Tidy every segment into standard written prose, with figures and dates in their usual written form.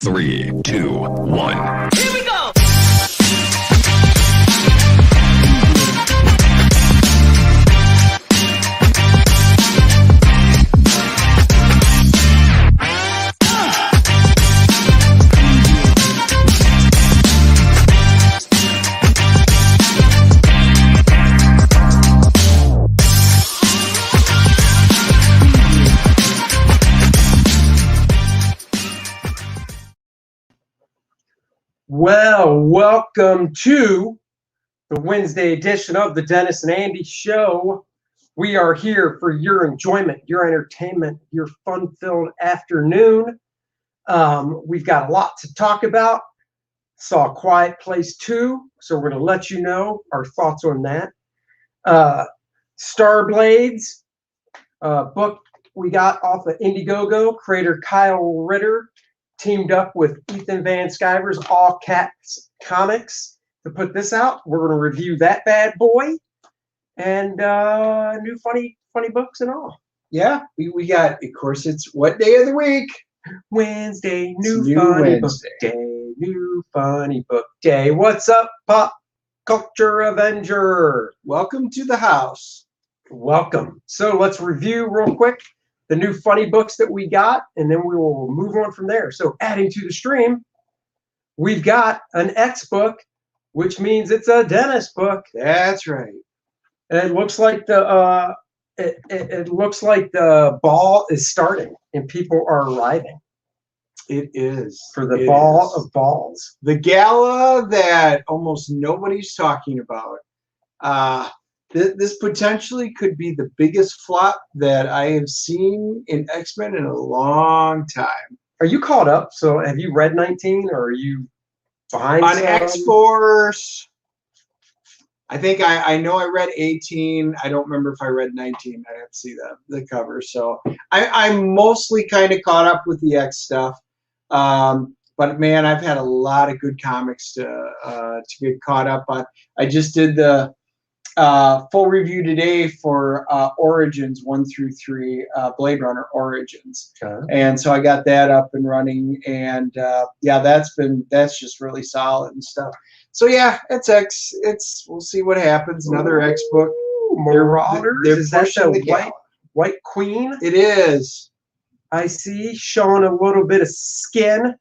3, 2, 1. Here we go! Well, welcome to the Wednesday edition of the Dennis and Andy Show. We are here for your enjoyment, your entertainment, your fun-filled afternoon. We've got a lot to talk about. Saw A Quiet Place 2, so we're going to let you know our thoughts on that. Starblades, book we got off of Indiegogo, creator Kyle Ritter teamed up with Ethan Van Sciver's All Caps Comics to put this out. We're going to review that bad boy and new funny books and all. Yeah, we got, of course, it's what day of the week? Wednesday, new funny book day, new funny book day. What's up, Pop Culture Avenger? Welcome to the house. Welcome. So let's review real quick the new funny books that we got, and then we will move on from there. So adding to the stream, we've got an X book, which means it's a Dennis book. That's right. And it looks like the it looks like the ball is starting and people are arriving. It is. For the ball of balls. The gala that almost nobody's talking about. This potentially could be the biggest flop that I have seen in X-Men in a long time. Are you caught up? So have you read 19 or are you behind? On X-Force, I think I know I read 18. I don't remember if I read 19. I have to see the cover. So I'm mostly kind of caught up with the X stuff. But man, I've had a lot of good comics to get caught up on. I just did the full review today for Origins 1 through 3, Blade Runner Origins. Okay. And so I got that up and running, and yeah, that's just really solid and stuff. So yeah, it's X. We'll see what happens. Another X book. Marauders. Is that the White Queen? It is. I see, showing a little bit of skin.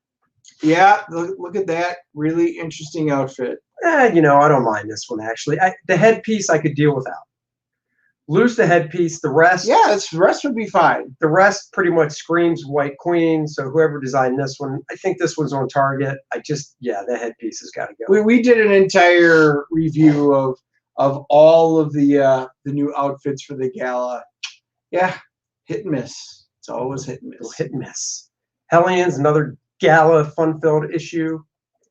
Yeah, look at that. Really interesting outfit. You know, I don't mind this one, actually. The headpiece I could deal without. Lose the headpiece, the rest... Yeah, the rest would be fine. The rest pretty much screams White Queen, so whoever designed this one, I think this one's on target. Yeah, the headpiece has got to go. We did an entire review of all of the new outfits for the gala. Yeah, hit and miss. It's always hit and miss. Hit and miss. Hellions, another gala fun-filled issue.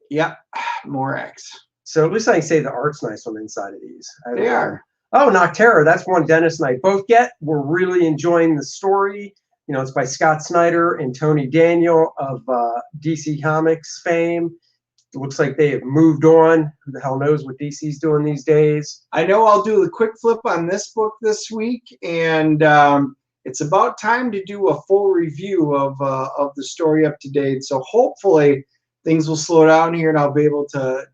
Yep, more X. So at least I can say the art's nice on the inside of these. They are. Oh, Nocterra, that's one Dennis and I both get. We're really enjoying the story. You know, it's by Scott Snyder and Tony Daniel of DC Comics fame. It looks like they have moved on. Who the hell knows what DC's doing these days? I know I'll do a quick flip on this book this week, and it's about time to do a full review of the story up to date. So hopefully things will slow down here, and I'll be able to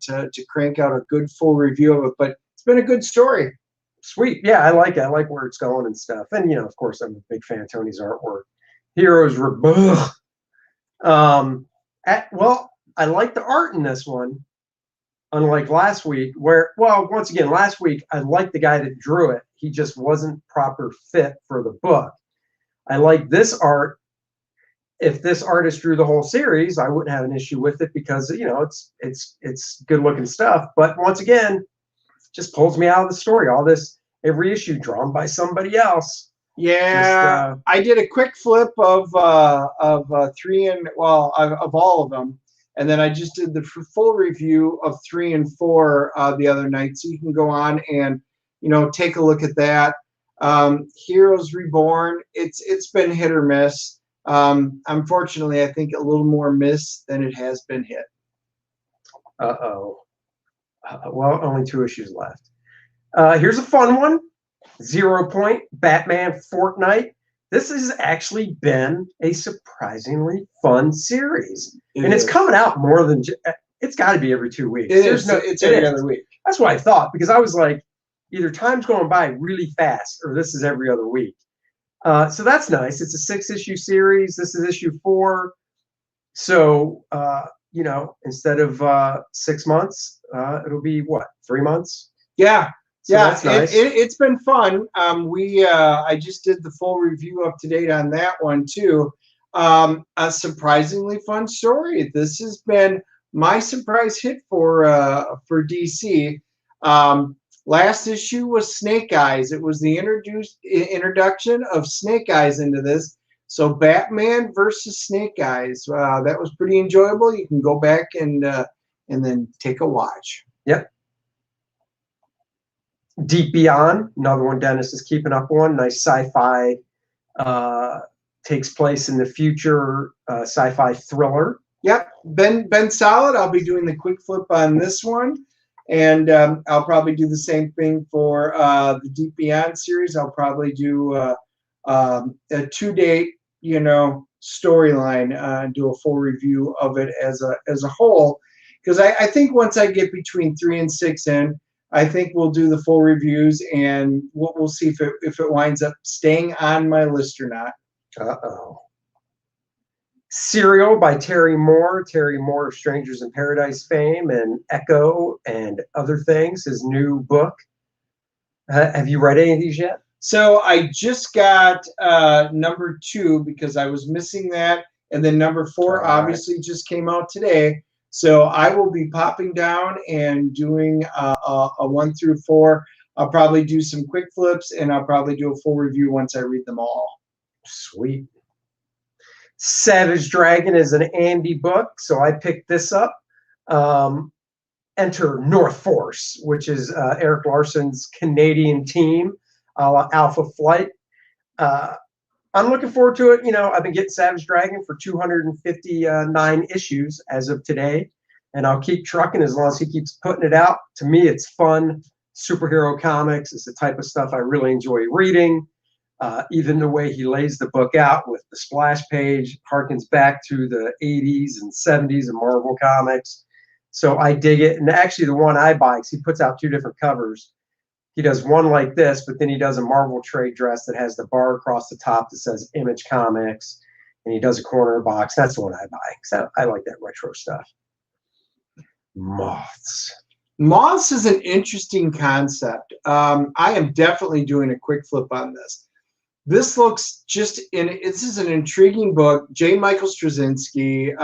crank out a good full review of it. But it's been a good story. Sweet. Yeah, I like it. I like where it's going and stuff. And, you know, of course, I'm a big fan of Tony's artwork. Heroes Reborn. Well, I like the art in this one, unlike last week, where, well, once again, last week, I liked the guy that drew it. He just wasn't proper fit for the book. I like this art. If this artist drew the whole series, I wouldn't have an issue with it because, you know, it's good looking stuff. But once again, it just pulls me out of the story. All this, every issue drawn by somebody else. Yeah, I did a quick flip of all of them, and then I just did the full review of 3 and 4 the other night. So you can go on and, you know, take a look at that. Heroes Reborn. It's been hit or miss. Unfortunately, I think a little more miss than it has been hit. Uh-oh. Well, only 2 issues left. Here's a fun one. 0 Point, Batman Fortnite. this has actually been a surprisingly fun series. It's coming out more than, it's got to be every 2 weeks. It's every other week. That's what I thought, because I was like, either time's going by really fast or this is every other week. So that's nice. It's a 6-issue series. This is issue 4. So, instead of 6 months, it'll be what, 3 months? Yeah. So that's nice. It's been fun. I just did the full review up to date on that one too. A surprisingly fun story. This has been my surprise hit for DC. Last issue was Snake Eyes. It was the introduction of Snake Eyes into this. So Batman versus Snake Eyes. That was pretty enjoyable. You can go back and then take a watch. Yep. Deep Beyond, another one Dennis is keeping up on. Nice sci-fi, takes place in the future, sci-fi thriller. Yep, been solid. I'll be doing the quick flip on this one, and I'll probably do the same thing for the Deep Beyond series. I'll probably do a 2-date, storyline, do a full review of it as a whole, because I think once I get between 3 and 6 in, I think we'll do the full reviews, and we'll see if it winds up staying on my list or not. Uh-oh. Serial by Terry Moore. Terry Moore of Strangers in Paradise fame and Echo and other things, his new book. Have you read any of these yet? So I just got number 2 because I was missing that, and then number 4 obviously just came out today. So I will be popping down and doing a 1 through 4. I'll probably do some quick flips, and I'll probably do a full review once I read them all. Sweet. Savage Dragon is an Andy book, so I picked this up. Enter North Force, which is Eric Larson's Canadian team, Alpha Flight. I'm looking forward to it. I've been getting Savage Dragon for 259 issues as of today, and I'll keep trucking as long as he keeps putting it out. To me, it's fun superhero comics. It's the type of stuff I really enjoy reading. Even the way he lays the book out with the splash page harkens back to the 80s and 70s of Marvel Comics. So I dig it. And actually, the one I buy, because he puts out 2 different covers. He does one like this, but then he does a Marvel trade dress that has the bar across the top that says Image Comics, and he does a corner box. That's the one I buy, because I like that retro stuff. Moths. Moths is an interesting concept. I am definitely doing a quick flip on this. This looks this is an intriguing book. J. Michael Straczynski,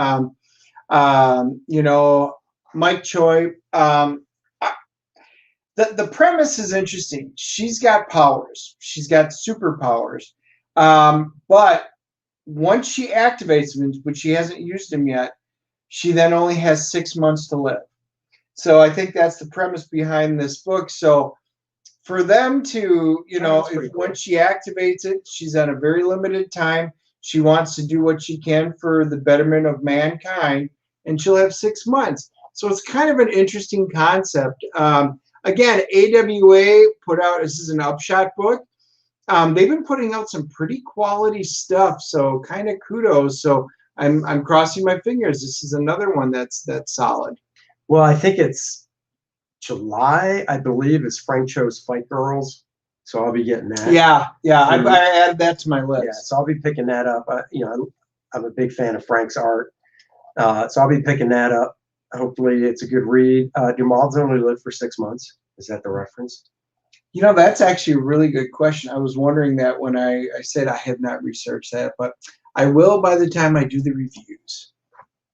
Mike Choi. The premise is interesting. She's got powers. She's got superpowers. But once she activates them, but she hasn't used them yet, she then only has 6 months to live. So I think that's the premise behind this book. So for them to, once she activates it, she's on a very limited time. She wants to do what she can for the betterment of mankind, and she'll have 6 months. So it's kind of an interesting concept. Again, AWA put out, this is an Upshot book. They've been putting out some pretty quality stuff, so kind of kudos. So I'm crossing my fingers. This is another one that's solid. Well, I think it's July, I believe, is Frank Cho's Fight Girls. So I'll be getting that. Yeah. I added that to my list. Yeah, so I'll be picking that up. I'm a big fan of Frank's art. So I'll be picking that up. Hopefully it's a good read. Do moths only live for 6 months? Is that the reference? That's actually a really good question. I was wondering that when I said I have not researched that, but I will by the time I do the reviews.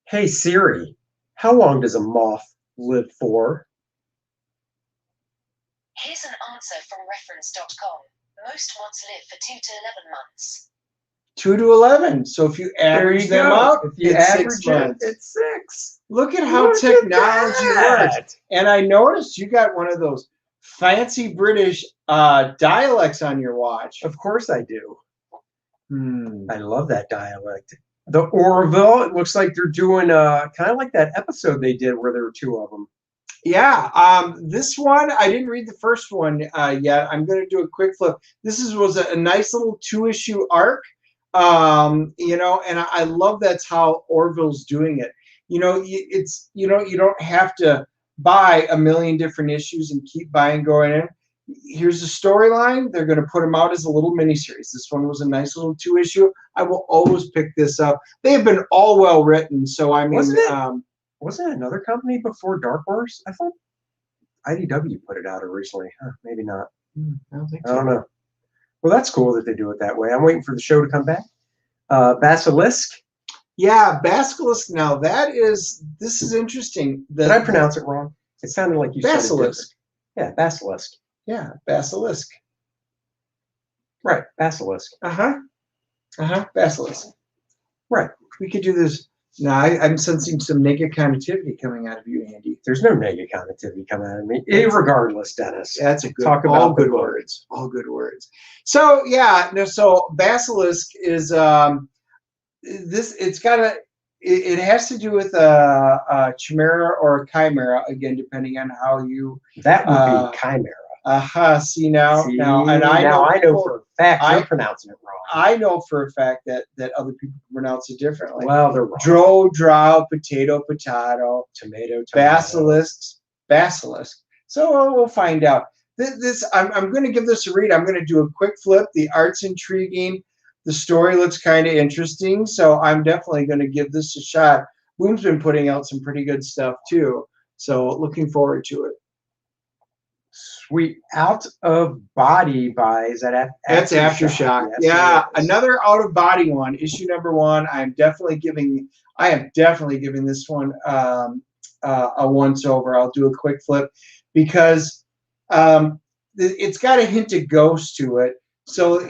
Hey Siri, how long does a moth live for? Here's an answer from reference.com. Most moths live for 2 to 11 months. 2 to 11. So if you average them up, if you average 6 months. It's 6. Look at how technology works. And I noticed you got one of those fancy British dialects on your watch. Of course I do. I love that dialect. The Orville, it looks like they're doing kind of like that episode they did where there were 2 of them. Yeah, this one I didn't read the first one yet. I'm going to do a quick flip. Was a nice little 2-issue arc, you know, and I love that's how Orville's doing it. You know, you don't have to buy a million different issues and keep buying going in. Here's a storyline. They're going to put them out as a little miniseries. This one was a nice little 2-issue. I will always pick this up. They have been all well written, so I mean. Wasn't it another company before Dark Horse? I thought IDW put it out originally. Huh, maybe not. I don't think I don't know. Well, that's cool that they do it that way. I'm waiting for the show to come back. Basilisk. Yeah, Basilisk. Now this is interesting. Did I pronounce it wrong? It sounded like you said Basilisk. Yeah, Basilisk. Yeah, Basilisk. Right, Basilisk. Basilisk. Right. We could do this. No, I'm sensing some negativity coming out of you, Andy. There's no negativity coming out of me. Irregardless, Dennis. That's a good. Talk about all good words. All good words. So yeah, no. So Basilisk is this. It's got a. It has to do with a chimera or a chimera again, depending on how you. That would be chimera. See now, and I know for a fact you're pronouncing it wrong. I know for a fact that other people pronounce it differently. Well, they're wrong. Drow, potato, tomato, basilisk. So we'll find out. I'm going to give this a read. I'm going to do a quick flip. The art's intriguing. The story looks kind of interesting. So I'm definitely going to give this a shot. Boom's been putting out some pretty good stuff too. So looking forward to it. Sweet. Out of Body by, is that That's Aftershock. Yes, yeah, another out of body one. Issue number 1. I am definitely giving this one a once over. I'll do a quick flip because it's got a hint of ghost to it. So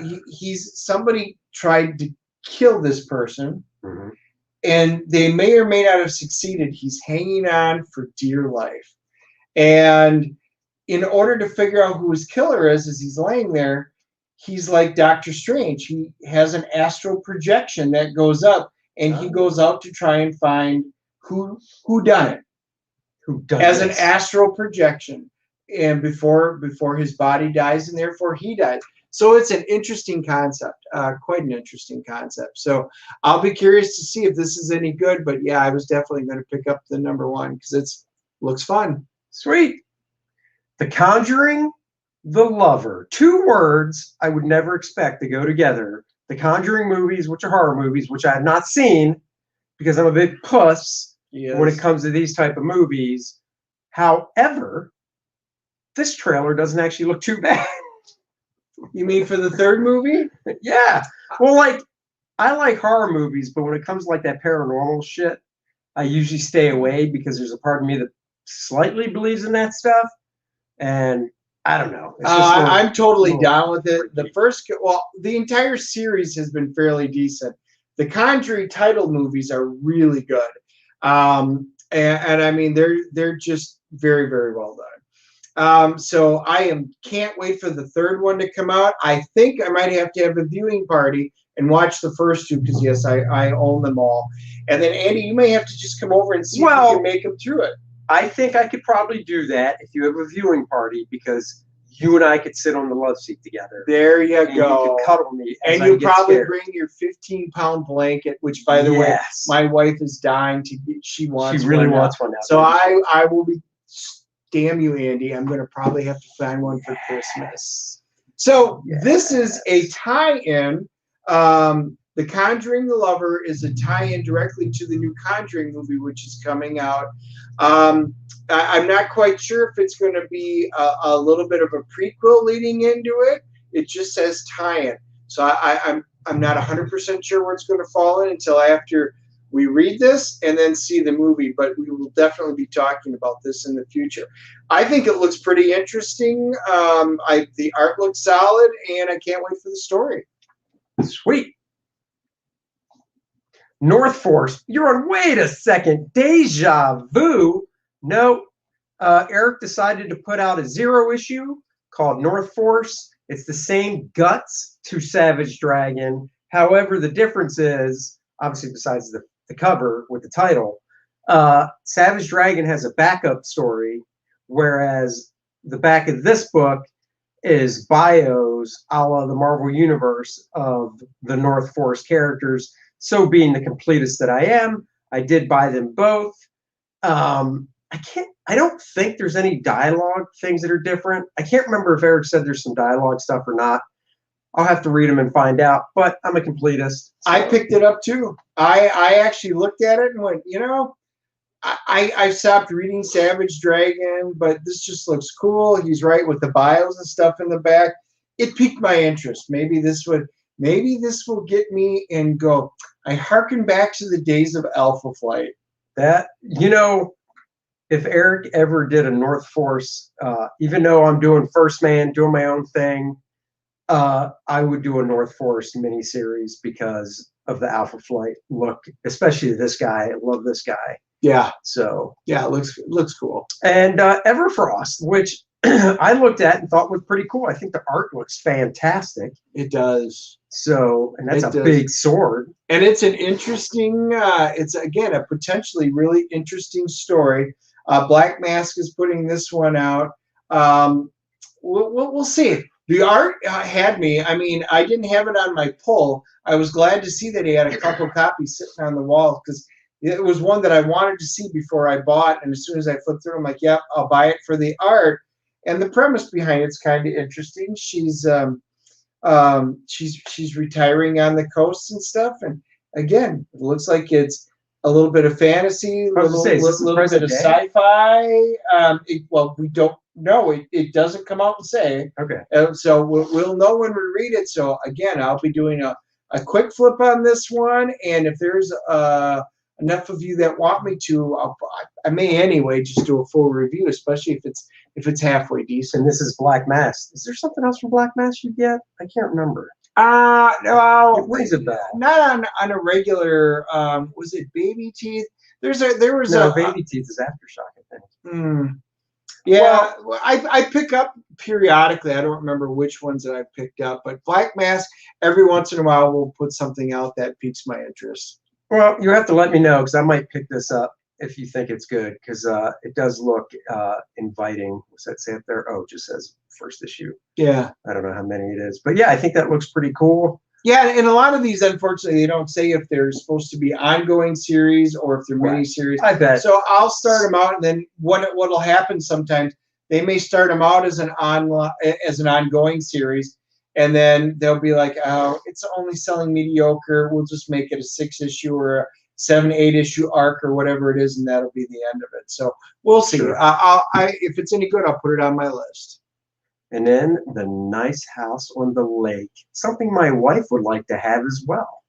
somebody tried to kill this person, and they may or may not have succeeded. He's hanging on for dear life, and in order to figure out who his killer is, as he's laying there, he's like Doctor Strange. He has an astral projection that goes up, and he goes out to try and find who done it. Who done as this? An astral projection, and before his body dies, and therefore he dies. So it's an interesting concept, quite an interesting concept. So I'll be curious to see if this is any good. But yeah, I was definitely going to pick up the number 1 because looks fun. Sweet. The Conjuring, The Lover. 2 words I would never expect to go together. The Conjuring movies, which are horror movies, which I have not seen because I'm a big puss when it comes to these type of movies. However, this trailer doesn't actually look too bad. You mean for the 3rd movie? Yeah. Well, I like horror movies, but when it comes to like that paranormal shit, I usually stay away because there's a part of me that slightly believes in that stuff. And I don't know. It's just I'm totally down with it. The entire series has been fairly decent. The Conjuring title movies are really good, and I mean they're just very, very well done. So I can't wait for the 3rd one to come out. I think I might have to have a viewing party and watch the first 2 because yes, I own them all. And then Andy, you may have to just come over and see if you can make them through it. I think I could probably do that if you have a viewing party because you and I could sit on the love seat together. There you go. You could cuddle me. And you probably bring your 15-pound blanket, which, by the way, my wife is dying to get. She really wants one now. So I will be. Damn you, Andy! I'm going to probably have to find one for Christmas. So this is a tie-in. The Conjuring the Lover is a tie-in directly to the new Conjuring movie, which is coming out. I'm not quite sure if it's going to be a little bit of a prequel leading into it. It just says tie-in. So I'm not 100% sure where it's going to fall in until after we read this and then see the movie. But we will definitely be talking about this in the future. I think it looks pretty interesting. The art looks solid, and I can't wait for the story. Sweet. North Force. You're on. Wait a second. Deja vu. No. Eric decided to put out a 0 issue called North Force. It's the same guts to Savage Dragon. However, the difference is, obviously besides the cover with the title, Savage Dragon has a backup story whereas the back of this book is bios a la the Marvel Universe of the North Force characters. So being the completist that I am, I did buy them both. I don't think there's any dialogue things that are different. I can't remember if Eric said there's some dialogue stuff or not. I'll have to read them and find out, but I'm a completist. So. I picked it up too. I actually looked at it and went, you know, I stopped reading Savage Dragon, but this just looks cool. He's right with the bios and stuff in the back. It piqued my interest. Maybe this will get me and go. I hearken back to the days of Alpha Flight. That, you know, if Eric ever did a North Force, even though I'm doing First Man, doing my own thing, I would do a North Force miniseries because of the Alpha Flight look, especially this guy. I love this guy. Yeah. So yeah, it looks cool. And Everfrost, which I looked at and thought was pretty cool. I think the art looks fantastic. It does. So, and that's a big sword. And it's an interesting, it's again, a potentially really interesting story. Black Mask is putting this one out. We'll see. The art had me. I mean, I didn't have it on my pull. I was glad to see that he had a couple copies sitting on the wall because it was one that I wanted to see before I bought. And as soon as I flipped through, I'm like, yep, I'll buy it for the art. And the premise behind it's kind of interesting. She's retiring on the coast and stuff. And again, it looks like it's a little bit of fantasy, a little bit of sci-fi. Well, we don't know. It doesn't come out and say. Okay. So we'll know when we read it. So again, I'll be doing a quick flip on this one. And if there's enough of you that want me to, I may anyway just do a full review, especially if it's halfway decent. And this is Black Mask. Is there something else from Black Mask you get? I can't remember. No, it rings a bell. Not on a regular. Was it Baby Teeth? There was Baby Teeth is Aftershock, I think. Yeah, well, I pick up periodically. I don't remember which ones that I picked up, but Black Mask every once in a while will put something out that piques my interest. Well, you have to let me know because I might pick this up if you think it's good because it does look inviting. What's that say up there? Oh, it just says first issue. Yeah. I don't know how many it is, but yeah, I think that looks pretty cool. Yeah, and a lot of these, unfortunately, they don't say if they're supposed to be ongoing series or if they're mini-series. I bet. So I'll start them out, and then what'll happen sometimes, they may start them out as an ongoing series, and then they'll be like, oh, it's only selling mediocre. We'll just make it a 6-issue or a 7-8 issue arc or whatever it is, and that'll be the end of it. So we'll see. Sure. If it's any good, I'll put it on my list. And then The Nice House on the Lake, something my wife would like to have as well.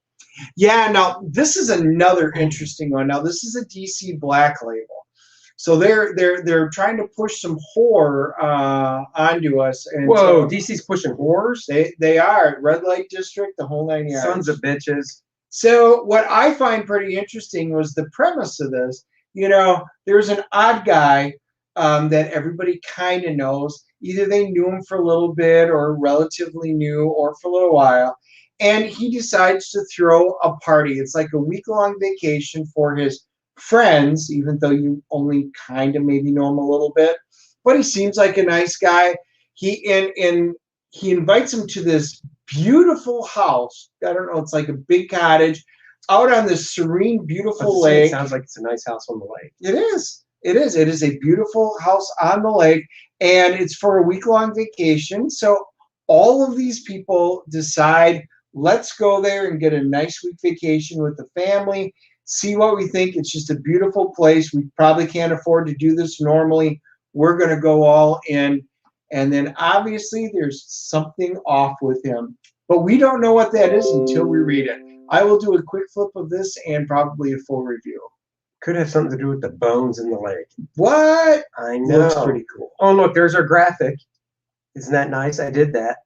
Yeah, now this is another interesting one. Now this is a DC Black label, so they're trying to push some horror onto us. And whoa, DC's pushing horrors? They are. Red Light District, the whole 9 yards. Sons of bitches. So what I find pretty interesting was the premise of this. You know, there's an odd guy that everybody kind of knows. Either they knew him for a little bit or relatively new or for a little while. And he decides to throw a party. It's like a week-long vacation for his friends, even though you only kind of maybe know him a little bit. But he seems like a nice guy. He invites him to this beautiful house. I don't know, it's like a big cottage out on this serene, beautiful lake. It sounds like it's a nice house on the lake. It is. It is. It is a beautiful house on the lake, and it's for a week-long vacation. So all of these people decide, let's go there and get a nice week vacation with the family, see what we think. It's just a beautiful place. We probably can't afford to do this normally. We're going to go all in. And then obviously there's something off with him. But we don't know what that is until we read it. I will do a quick flip of this and probably a full review. Could have something to do with the bones in the lake. What? I know. Looks pretty cool. Oh, look, there's our graphic. Isn't that nice? I did that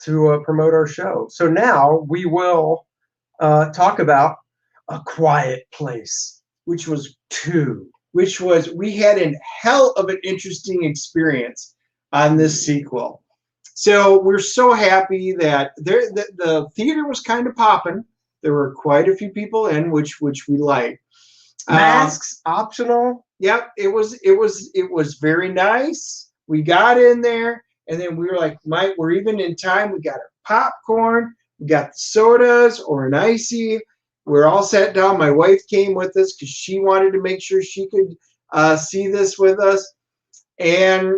to promote our show. So now we will talk about A Quiet Place, which was 2. We had a hell of an interesting experience on this sequel. So we're so happy that the theater was kind of popping. There were quite a few people in, which we liked. Masks optional. Yep, it was very nice. We got in there, and then we were like, Mike, we're even in time. We got our popcorn, we got the sodas or an icy. We're all sat down. My wife came with us because she wanted to make sure she could see this with us. And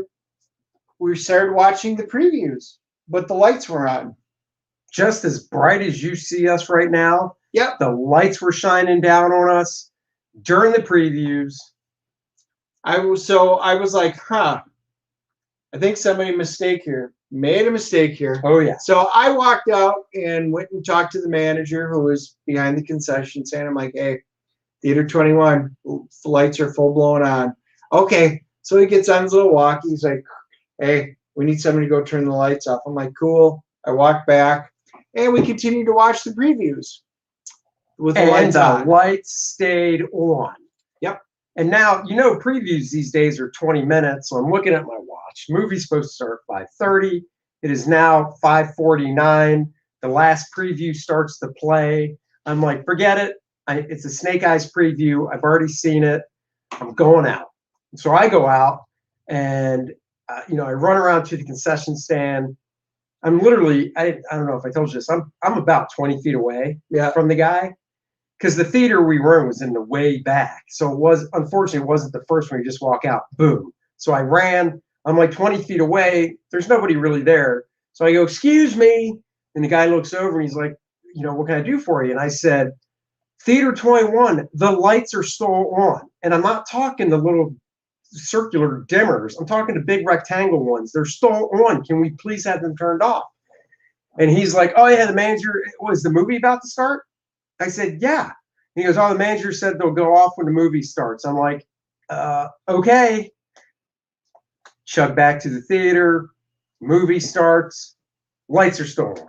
we started watching the previews, but the lights were on. Just as bright as you see us right now. Yep. The lights were shining down on us during the previews. I was like, huh, I think somebody made a mistake here. Oh, yeah. So I walked out and went and talked to the manager who was behind the concession stand. I'm like, hey, Theater 21, the lights are full blown on. Okay. So he gets on his little walkie. He's like, hey, we need somebody to go turn the lights off. I'm like, cool. I walk back and we continue to watch the previews with the lights on. The lights stayed on. Yep. And now, previews these days are 20 minutes. So I'm looking at my watch. Movie's supposed to start at 5:30. It is now 5:49. The last preview starts to play. I'm like, forget it. It's a Snake Eyes preview. I've already seen it. I'm going out. So I go out and, I run around to the concession stand. I'm literally, I don't know if I told you this, I'm about 20 feet away from the guy. Because the theater we were in was in the way back. So unfortunately, it wasn't the first one. You just walk out, boom. So I ran. I'm like 20 feet away. There's nobody really there. So I go, excuse me. And the guy looks over and he's like, what can I do for you? And I said, Theater 21, the lights are still on. And I'm not talking the little circular dimmers. I'm talking the big rectangle ones. They're still on. Can we please have them turned off? And he's like, oh, yeah, the manager, was the movie about to start? I said, yeah. He goes, oh, the manager said they'll go off when the movie starts. I'm like, okay. Chug back to the theater. Movie starts. Lights are still on.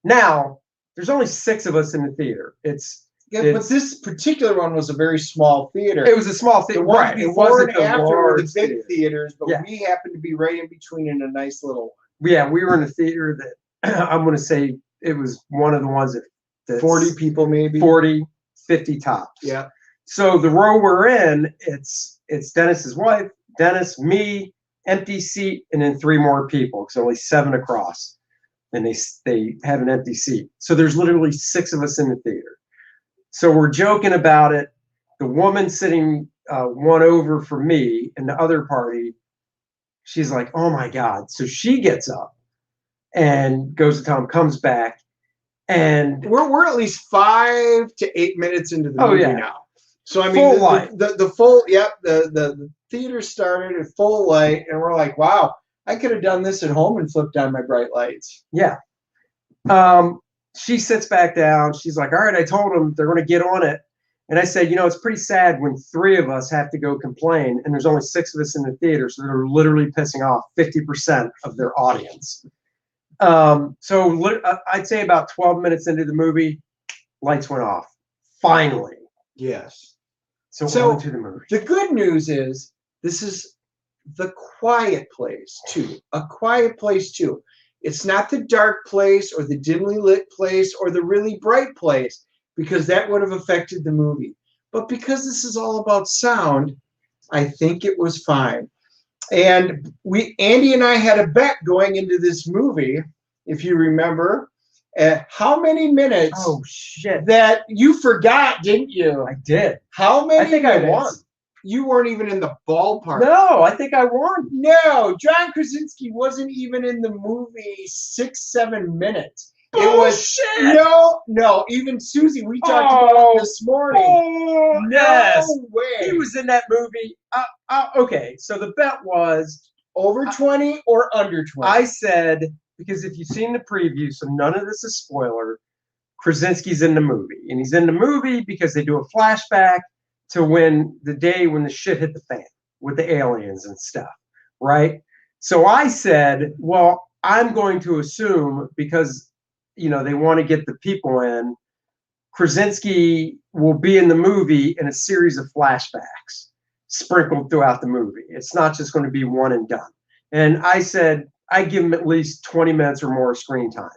Now, there's only 6 of us in the theater. But this particular one was a very small theater. It was a small theater, right? It wasn't and after were the big theater. theaters, but we happened to be right in between in a nice little one. Yeah, we were in a theater that I'm going to say it was one of the ones that 40 people maybe. 40, 50 tops. Yeah. So the row we're in, it's Dennis's wife, Dennis, me, empty seat, and then 3 more people. It's only 7 across, and they have an empty seat. So there's literally 6 of us in the theater. So we're joking about it. The woman sitting one over for me in the other party, she's like, oh my God. So she gets up and goes to Tom, comes back. And we're at least 5 to 8 minutes into the movie now. So I mean, full light. The full, the theater started at full light, and we're like, wow, I could have done this at home and flipped on my bright lights. Yeah. She sits back down. She's like, all right, I told them they're going to get on it. And I said, it's pretty sad when 3 of us have to go complain, and there's only 6 of us in the theater, so they're literally pissing off 50% of their audience. So I'd say about 12 minutes into the movie, lights went off. Finally. Yes. So on to the movie. The good news is this is the quiet place too. A quiet place too. It's not the dark place or the dimly lit place or the really bright place, because that would have affected the movie. But because this is all about sound, I think it was fine. And Andy and I had a bet going into this movie, if you remember, how many minutes? Oh shit! That you forgot, didn't you? I did. How many? I think minutes? I won. You weren't even in the ballpark. No, I think I won. No, John Krasinski wasn't even in the movie 6-7 minutes. Oh, it was shit. No. Even Susie, we talked about it this morning. Oh, no way. He was in that movie. Okay, so the bet was over 20 or under 20. I said, because if you've seen the preview, so none of this is spoiler, Krasinski's in the movie. And he's in the movie because they do a flashback to the day when the shit hit the fan with the aliens and stuff, right? So I said, well, I'm going to assume, because they want to get the people in, Krasinski will be in the movie in a series of flashbacks sprinkled throughout the movie. It's not just going to be one and done. And I said, I give him at least 20 minutes or more screen time.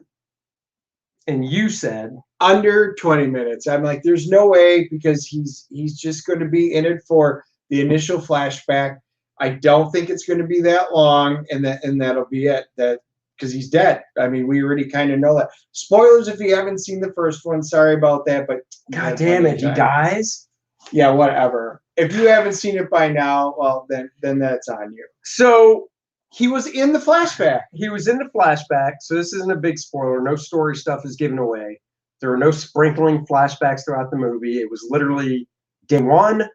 And you said, Under 20 minutes. I'm like, there's no way, because he's just going to be in it for the initial flashback. I don't think it's going to be that long, and that'll be it. That because he's dead. I mean, we already kind of know that. Spoilers if you haven't seen the first one. Sorry about that, but God damn it, he dies. Yeah, whatever. If you haven't seen it by now, well, then that's on you. So he was in the flashback. He was in the flashback. So this isn't a big spoiler. No story stuff is given away. There were no sprinkling flashbacks throughout the movie. It was literally day one,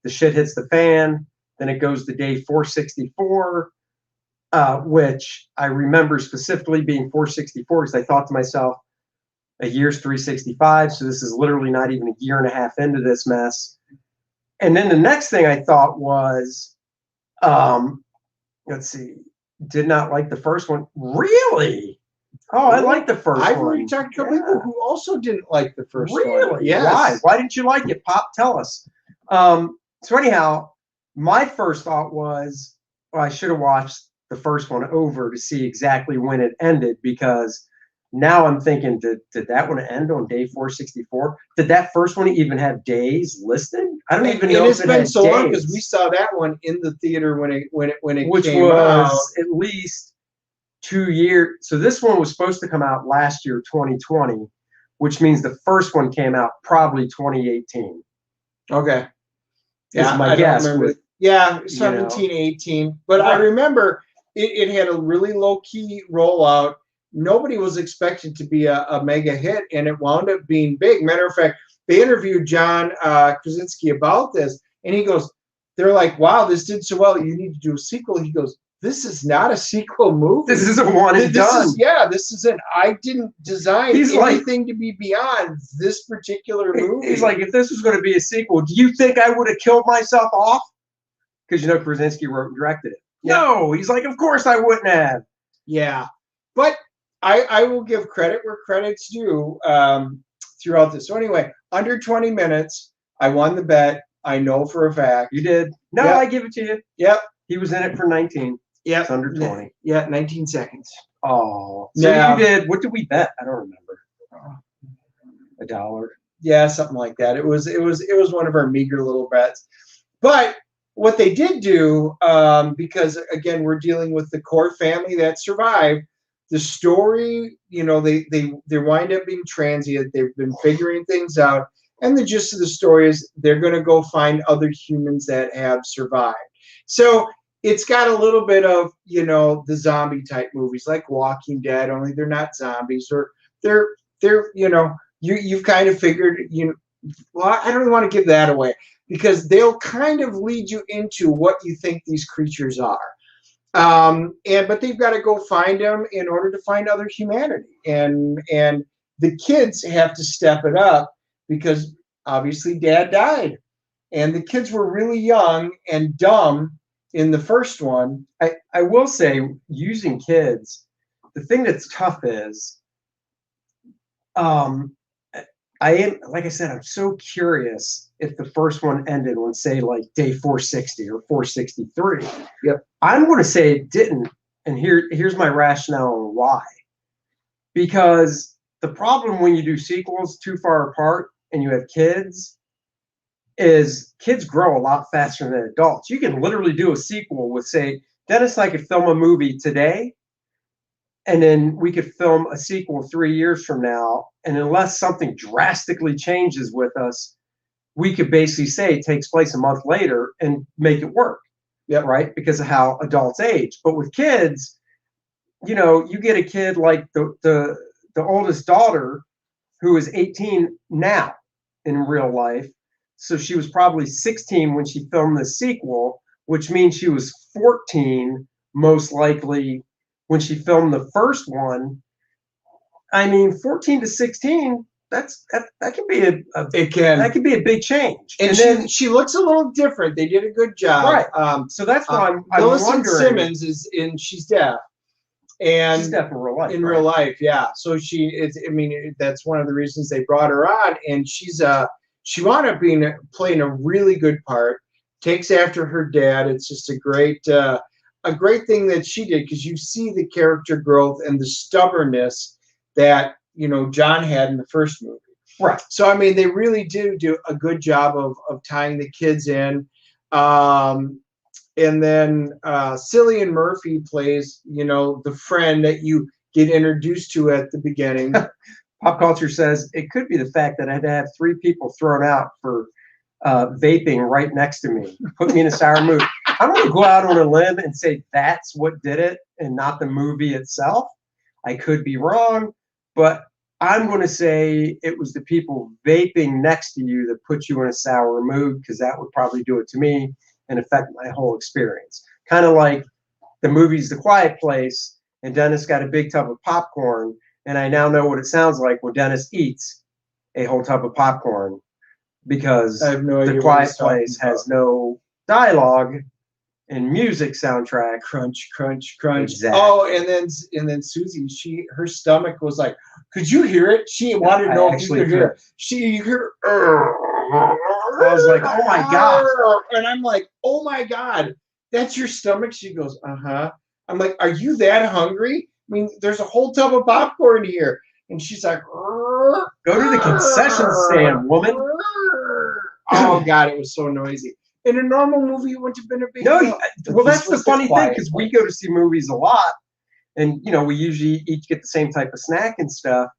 the shit hits the fan. Then it goes to day 464, which I remember specifically being 464 because I thought to myself, a year's 365. So this is literally not even a year and a half into this mess. And then the next thing I thought was, let's see, did not like the first one. Really? Oh, I like the first one. I've already talked to people who also didn't like the first one. Really? Yes. Why? Why didn't you like it? Pop, tell us. So anyhow, my first thought was, well, I should have watched the first one over to see exactly when it ended, because now I'm thinking, did that one end on day 464? Did that first one even have days listed? I don't even know. And it's been so long because we saw that one in the theater when it which came was out. At least 2 years. So this one was supposed to come out last year, 2020, which means the first one came out probably 2018. Okay. Yeah, my guess. Yeah, 17, 18. But I remember it had a really low-key rollout. Nobody was expected to be a mega hit, and it wound up being big. Matter of fact, they interviewed John Krasinski about this, and he goes, they're like, wow, this did so well, you need to do a sequel. He goes, this is not a sequel movie. This is a one and done. This isn't. I didn't design anything to be beyond this particular movie. He's like, if this was going to be a sequel, do you think I would have killed myself off? Because, Krasinski wrote and directed it. Yeah. No, he's like, of course I wouldn't have. Yeah. But I will give credit where credit's due throughout this. So anyway, under 20 minutes, I won the bet. I know for a fact. You did. No, I give it to you. Yep. He was in it for 19. Yep. It's under 20. Yeah, 19 seconds. Oh. So you did. What did we bet? I don't remember. $1. Yeah, something like that. It was one of our meager little bets. But what they did do, because again, we're dealing with the core family that survived, the story, they wind up being transient. They've been figuring things out. And the gist of the story is they're going to go find other humans that have survived. So it's got a little bit of, the zombie type movies like Walking Dead, only they're not zombies, or they're you've kind of figured, well, I don't even want to give that away, because they'll kind of lead you into what you think these creatures are. But they've got to go find them in order to find other humanity. And the kids have to step it up because obviously Dad died. And the kids were really young and dumb in the first one. I will say, using kids, the thing that's tough is, I am, like I said, I'm so curious if the first one ended on, say, like day 460 or 463. Yep. I'm going to say it didn't. And here's my rationale on why. Because the problem when you do sequels too far apart and you have kids is kids grow a lot faster than adults. You can literally do a sequel with, say, Dennis and I could film a movie today, and then we could film a sequel 3 years from now. And unless something drastically changes with us, we could basically say it takes place a month later and make it work. Yep. Right? Because of how adults age. But with kids, you get a kid like the oldest daughter who is 18 now in real life. So she was probably 16 when she filmed the sequel, which means she was 14 most likely when she filmed the first one. I mean, 14 to 16, that can be that can be a big change. And then she looks a little different. They did a good job. Right. So that's why I'm Millicent wondering. Simmons is in. She's deaf. And she's deaf in real life. In real life, yeah. So that's one of the reasons they brought her on, and she wound up playing a really good part. Takes after her dad. It's just a great thing that she did, because you see the character growth and the stubbornness that John had in the first movie. Right. So I mean, they really do a good job of tying the kids in. And then Cillian Murphy plays, the friend that you get introduced to at the beginning. Pop culture says it could be the fact that I had to have 3 people thrown out for vaping right next to me. Put me in a sour mood. I'm going to go out on a limb and say that's what did it and not the movie itself. I could be wrong, but I'm going to say it was the people vaping next to you that put you in a sour mood, because that would probably do it to me and affect my whole experience. Kind of like the movie's The Quiet Place, and Dennis got a big tub of popcorn, and I now know what it sounds like when Dennis eats a whole tub of popcorn, because I have no idea The what Quiet he's talking Place has about. no dialogue and music soundtrack. Crunch, crunch, crunch. Exactly. Oh, and then Susie, her stomach was like, could you hear it? She wanted to know if you could hear it. She heard. I was like, oh my God. And I'm like, oh my God, that's your stomach? She goes, uh-huh. I'm like, are you that hungry? I mean, there's a whole tub of popcorn here. And she's like, go to the concession stand, woman. Oh God, it was so noisy. In a normal movie, it wouldn't have been a big No, deal. well, that's the funny thing, Quiet because we go to see movies a lot, and we usually each get the same type of snack and stuff.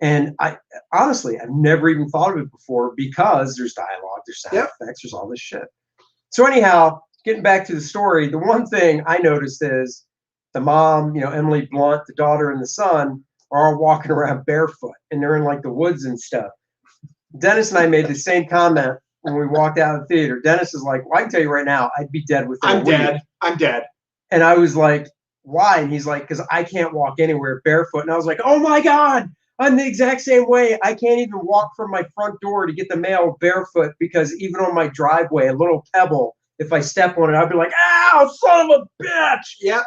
And I honestly, I've never even thought of it before, because there's dialogue, there's sound effects, there's all this shit. So anyhow, getting back to the story, the one thing I noticed is the mom, Emily Blunt, the daughter, and the son are all walking around barefoot, and they're in like the woods and stuff. Dennis and I made the same comment when we walked out of the theater. Dennis is like, well, I can tell you right now, I'd be dead within a week. I'm dead. And I was like, why? And he's like, because I can't walk anywhere barefoot. And I was like, oh my God, I'm the exact same way. I can't even walk from my front door to get the mail barefoot, because even on my driveway, a little pebble, if I step on it, I'd be like, ow, son of a bitch. Yep.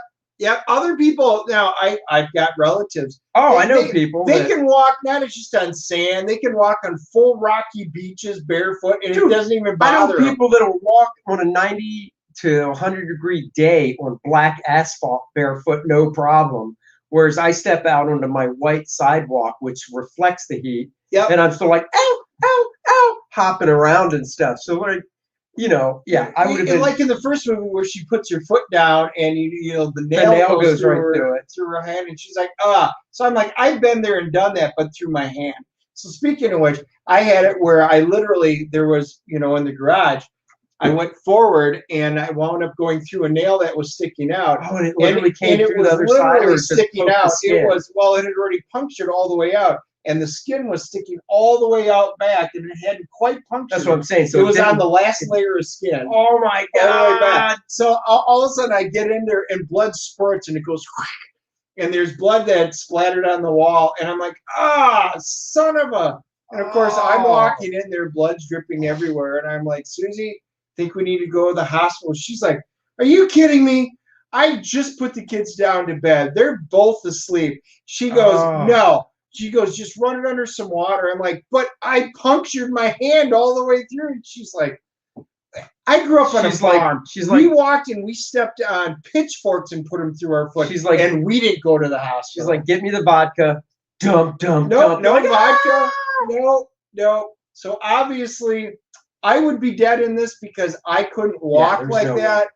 Other people, now I've got relatives. I know people. They can walk, not just on sand, they can walk on full rocky beaches barefoot, and it doesn't even bother them. I know people that'll walk on a 90 to 100-degree day on black asphalt barefoot, no problem. Whereas I step out onto my white sidewalk, which reflects the heat, and I'm still like, ow, ow, ow, hopping around and stuff. So like, I would have been like in the first movie where she puts her foot down and the nail goes right through her hand, and she's like, So I'm like, I've been there and done that, but through my hand. So speaking of which, I had it where I literally, there was, in the garage, I went forward and I wound up going through a nail that was sticking out. Oh, and it literally came through the other side, or sticking out. It had already punctured all the way out. And the skin was sticking all the way out back, and it hadn't quite punctured. That's what I'm saying. So it was on the last layer of skin. Oh my God! So all of a sudden, I get in there, and blood spurts, and it goes, and there's blood that splattered on the wall, and I'm like, son of a! And of course, I'm walking in there, blood's dripping everywhere, and I'm like, Susie, think we need to go to the hospital? She's like, are you kidding me? I just put the kids down to bed. They're both asleep. She goes, no. She goes, just run it under some water. I'm like, but I punctured my hand all the way through. And she's like, I grew up on a farm. We walked and we stepped on pitchforks and put them through our foot. She's like, and we didn't go to the hospital. She's like, get me the vodka. Dump. No vodka. No. So obviously, I would be dead in this because I couldn't walk like that. Way.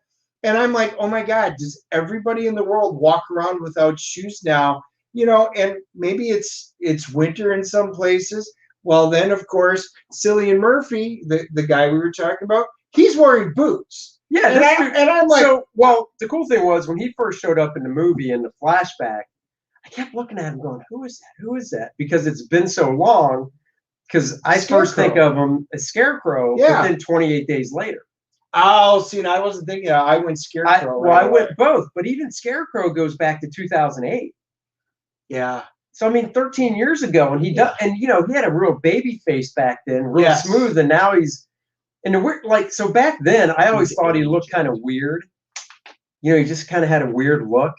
And I'm like, oh my God, does everybody in the world walk around without shoes now? And maybe it's winter in some places. Well, then, of course, Cillian Murphy, the guy we were talking about, he's wearing boots. Yeah, and I'm like... So, well, the cool thing was, when he first showed up in the movie, in the flashback, I kept looking at him going, who is that? Who is that? Because it's been so long, because I first think of him as Scarecrow, but then 28 days later. Oh, see, and I wasn't thinking, I went Scarecrow. I went both, but even Scarecrow goes back to 2008. Yeah. So I mean, 13 years ago, and he had a real baby face back then, real smooth, and now he's in a weird, so back then I always thought he looked kind of weird. He just kind of had a weird look.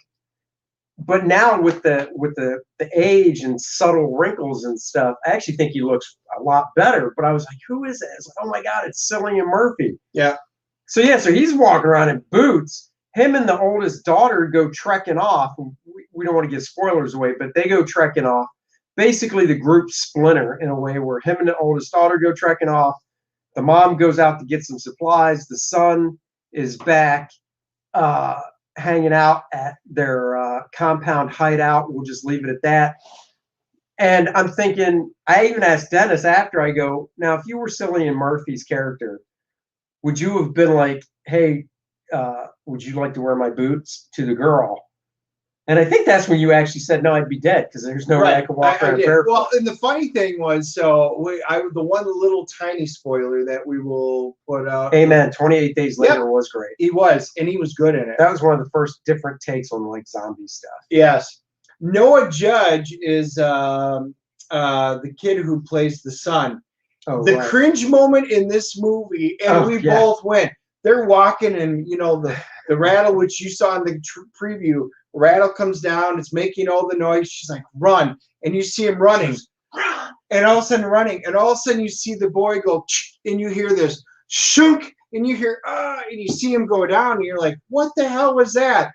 But now with the age and subtle wrinkles and stuff, I actually think he looks a lot better. But I was like, who is that? It's like, oh my God, it's Cillian Murphy. Yeah. So he's walking around in boots. Him and the oldest daughter go trekking off. We don't want to give spoilers away, but they go trekking off. basically the group splinter in a way where him and the oldest daughter go trekking off. The mom goes out to get some supplies. The son is back hanging out at their compound hideout. We'll just leave it at that. And I'm thinking, I even asked Dennis after, I go, now, if you were Cillian Murphy's character, would you have been like, hey, would you like to wear my boots to the girl? And I think that's when you actually said, no, I'd be dead because there's no way I could walk around barefoot. Well, and the funny thing was, so the one little tiny spoiler that we will put out. Amen. 28 Days Later was great. He was, and he was good in it. That was one of the first different takes on like zombie stuff. Yes. Noah Judge is the kid who plays the son. Oh, the cringe moment in this movie, and we both went. They're walking, and you know the rattle, which you saw in the preview. Rattle comes down. It's making all the noise. She's like, "Run!" And you see him running, and all of a sudden running, and all of a sudden you see the boy go, and you hear this shunk, and you hear and you see him go down, and you're like, "What the hell was that?"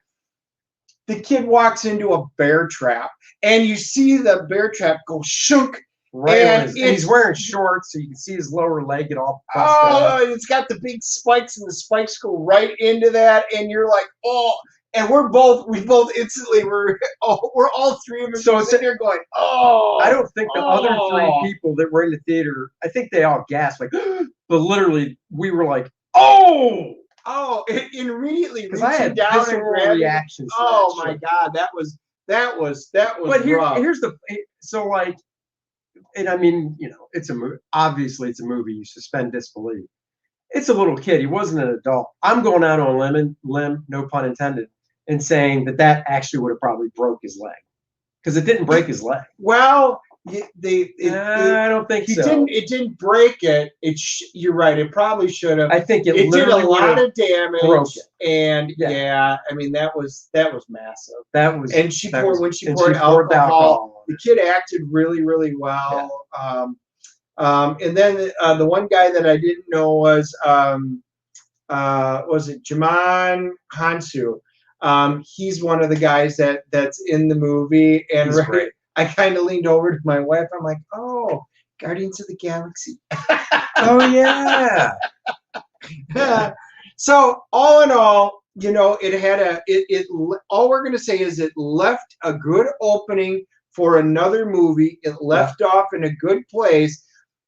The kid walks into a bear trap, and you see the bear trap go shunk. Right, and he's wearing shorts, so you can see his lower leg get all busted. It's got the big spikes, and the spikes go right into that, and you're like, oh. And we both instantly we're all three of us sitting there going, oh. I don't think the other three people that were in the theater, I think they all gasped, like, but literally we were like, oh. Oh, and immediately because I had down and reactions. Oh my God, that was. But here's the so like. And I mean, you know, it's a movie. Obviously, it's a movie. You suspend disbelief. It's a little kid. He wasn't an adult. I'm going out on a limb, no pun intended, and saying that actually would have probably broke his leg because it didn't break his leg. Well, I don't think so. It didn't break it. You're right. It probably should have. I think it did a lot of damage. Broke it. And I mean that was massive. That was. And when she poured alcohol, the kid acted really, really well. Yeah. And then the one guy that I didn't know was it Jamon Hansu? He's one of the guys that's in the movie, and I kind of leaned over to my wife. I'm like, oh, Guardians of the Galaxy. Oh yeah. So all in all, you know, it had all we're gonna say is it left a good opening for another movie. It left off in a good place.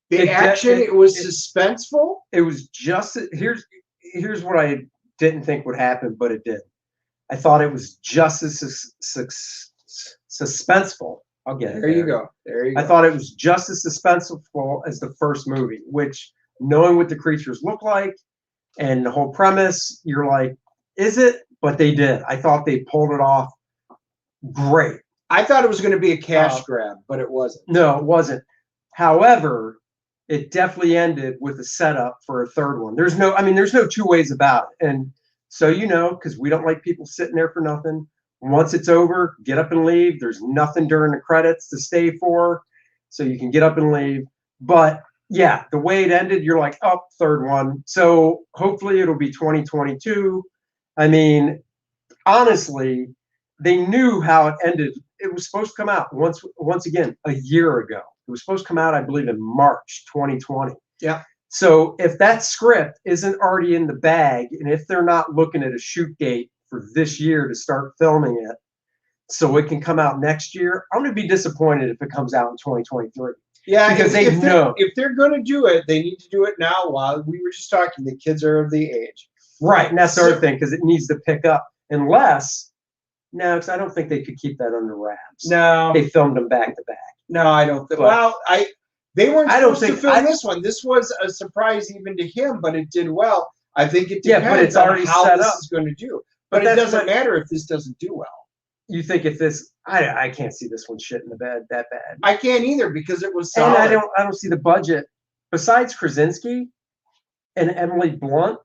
It was suspenseful. It was just here's what I didn't think would happen, but it did. I thought it was just as suspenseful. I'll get it. There you go. I thought it was just as suspenseful as the first movie, which knowing what the creatures look like and the whole premise, you're like, is it? But they did. I thought they pulled it off great. I thought it was going to be a cash grab, but it wasn't. No, it wasn't. However, it definitely ended with a setup for a third one. There's no two ways about it. And so, you know, because we don't like people sitting there for nothing. Once it's over, get up and leave. There's nothing during the credits to stay for, so you can get up and leave. But yeah, the way it ended, you're like, oh, third one. So hopefully it'll be 2022. I mean, honestly, they knew how it ended. It was supposed to come out once again a year ago. It was supposed to come out, I believe, in March 2020. Yeah. So if that script isn't already in the bag, and if they're not looking at a shoot date for this year to start filming it so it can come out next year, I'm going to be disappointed if it comes out in 2023. Yeah, because they know. If they're going to do it, they need to do it now while we were just talking. The kids are of the age. Right, and that's the other thing, because it needs to pick up. Unless, no, because I don't think they could keep that under wraps. No. They filmed them back to back. No, I don't think. Well, they weren't supposed to film this one. This was a surprise even to him, but it did well. I think it depends but it's already on how set this up. is going to do. But it doesn't matter if this doesn't do well. You think if this, I can't see this one shit in the bed that bad. I can't either because it was solid. And I don't see the budget. Besides Krasinski and Emily Blunt,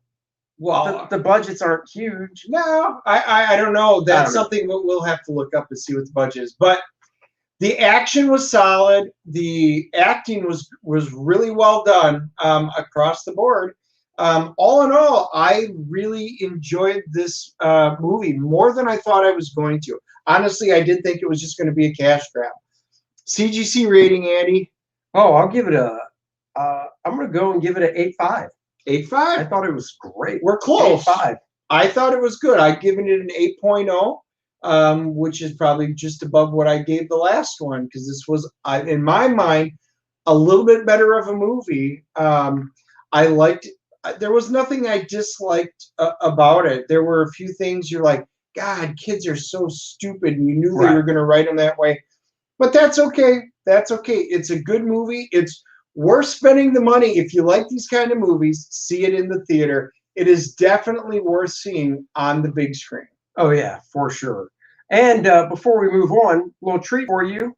well, the budgets aren't huge. No, I don't know. That's something we'll have to look up and see what the budget is. But the action was solid. The acting was really well done across the board. All in all, I really enjoyed this movie more than I thought I was going to. Honestly, I did think it was just going to be a cash grab. CGC rating, Andy. Oh, I'll give it a. I'm gonna go and give it an 8.5. 8.5. I thought it was great. We're close. 8.5. I thought it was good. I've given it an 8.0, which is probably just above what I gave the last one because this was, in my mind, a little bit better of a movie. I liked. There was nothing I disliked about it. There were a few things you're like, God, kids are so stupid, and you knew they were going to write them that way. But that's okay. That's okay. It's a good movie. It's worth spending the money. If you like these kind of movies, see it in the theater. It is definitely worth seeing on the big screen. Oh, yeah, for sure. And before we move on, a little treat for you.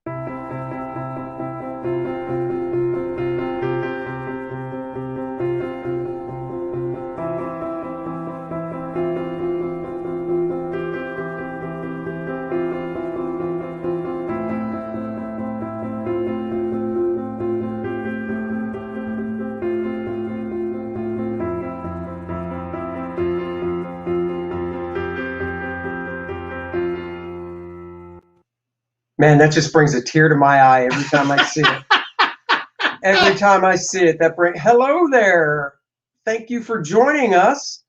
Man, that just brings a tear to my eye every time I see it. Every time I see it, that brings. Hello there. Thank you for joining us.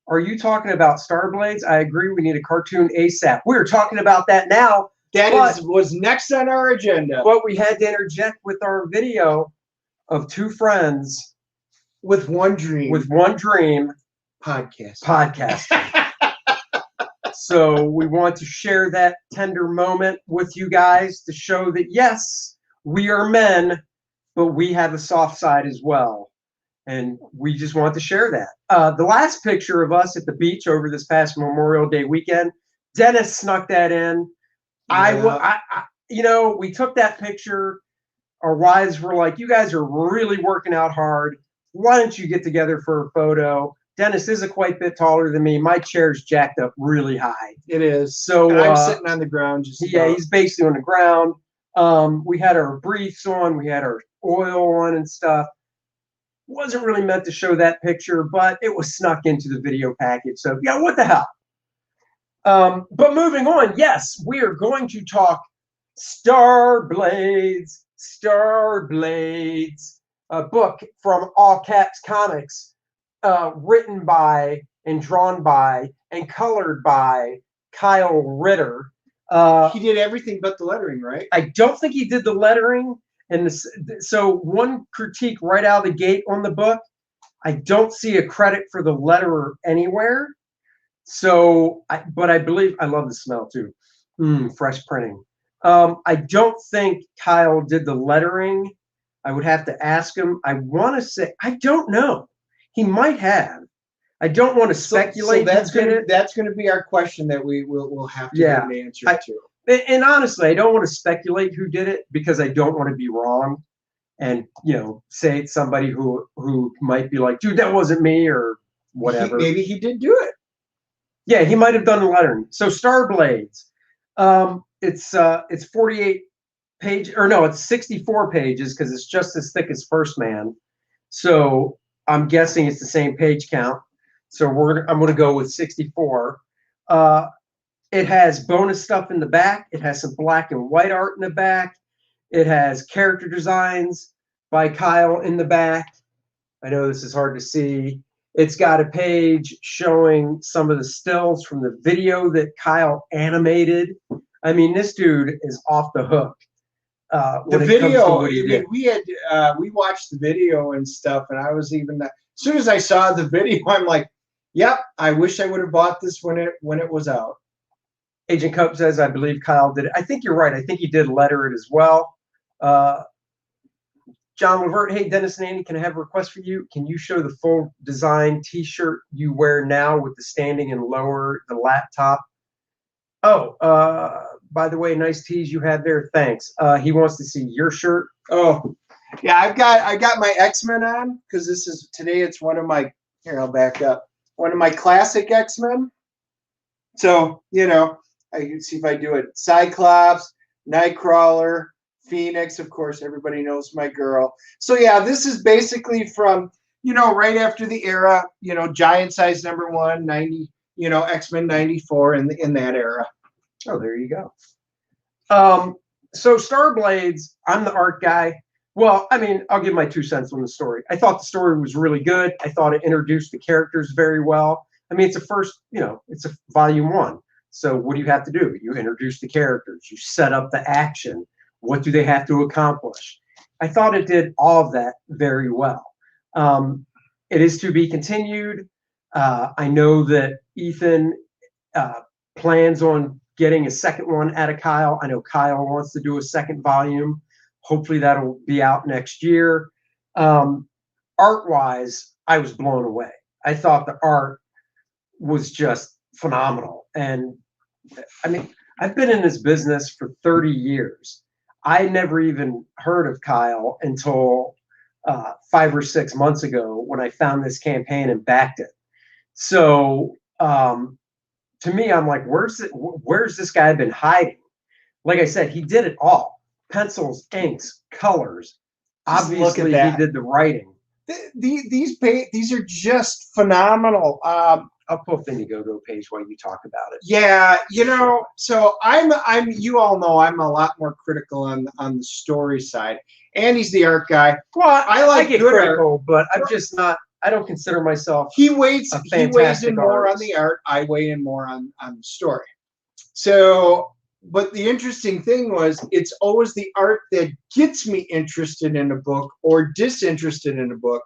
Are you talking about Starblades? I agree. We need a cartoon ASAP. We're talking about that now. That was next on our agenda. But we had to interject with our video of two friends with one dream. With one dream. Podcasting. So we want to share that tender moment with you guys to show that, yes, we are men, but we have a soft side as well. And we just want to share that. The last picture of us at the beach over this past Memorial Day weekend, Dennis snuck that in. Yeah. We took that picture. Our wives were like, you guys are really working out hard. Why don't you get together for a photo? Dennis is quite a bit taller than me. My chair's jacked up really high. It is. So I'm sitting on the ground. He's basically on the ground. We had our briefs on. We had our oil on and stuff. Wasn't really meant to show that picture, but it was snuck into the video package. So, yeah, what the hell? But moving on, yes, we are going to talk Starblades, a book from All Caps Comics. Written by and drawn by and colored by Kyle Ritter. He did everything but the lettering, right? I don't think he did the lettering. And so one critique right out of the gate on the book, I don't see a credit for the letterer anywhere. So, but I believe, I love the smell too. Fresh printing. I don't think Kyle did the lettering. I would have to ask him. I want to say, I don't know. He might have. I don't want to speculate. So that's going to be our question that we will have to get an answer to. And honestly, I don't want to speculate who did it because I don't want to be wrong, and say it's somebody who might be like, dude, that wasn't me or whatever. Maybe he did do it. Yeah, he might have done the lettering. So Starblades, it's 48 pages, or no, it's 64 pages because it's just as thick as First Man. So I'm guessing it's the same page count. So I'm going to go with 64. It has bonus stuff in the back. It has some black and white art in the back. It has character designs by Kyle in the back. I know this is hard to see. It's got a page showing some of the stills from the video that Kyle animated. I mean, this dude is off the hook. The video, we watched the video and stuff, and I was even, as soon as I saw the video, I'm like, yep, I wish I would have bought this when it was out. Agent Cope says, I believe Kyle did it. I think you're right. I think he did letter it as well. John Levert, hey, Dennis and Andy, can I have a request for you? Can you show the full design T-shirt you wear now with the standing and lower the laptop? Oh, by the way, nice tees you had there. Thanks. He wants to see your shirt. Oh, yeah, I got my X-Men on because today it's one of my, here, I'll back up. One of my classic X-Men. So, I can see if I do it. Cyclops, Nightcrawler, Phoenix, of course, everybody knows my girl. So yeah, this is basically from, right after the era, Giant Size #1, 90, X-Men 94 in that era. Oh, there you go. So Starblades, I'm the art guy. Well, I mean, I'll give my 2 cents on the story. I thought the story was really good. I thought it introduced the characters very well. I mean, it's a first, it's a volume 1. So what do you have to do? You introduce the characters. You set up the action. What do they have to accomplish? I thought it did all of that very well. It is to be continued. I know that Ethan plans on getting a second one out of Kyle. I know Kyle wants to do a second volume. Hopefully that'll be out next year. Art-wise, I was blown away. I thought the art was just phenomenal. And I mean, I've been in this business for 30 years. I never even heard of Kyle until 5 or 6 months ago when I found this campaign and backed it. So to me, I'm like, where's this guy been hiding? Like I said, he did it all. Pencils, inks, colors. Just Obviously, look at that. he did the writing. These are just phenomenal. I'll post the Indiegogo page while you talk about it. Yeah, so I'm you all know I'm a lot more critical on the story side. Andy's the art guy. Well, I get good critical, art. but I'm just not. I don't consider myself. He weighs fantastic in more artist. on the art. I weigh in more on the story. So, but the interesting thing was, it's always the art that gets me interested in a book or disinterested in a book,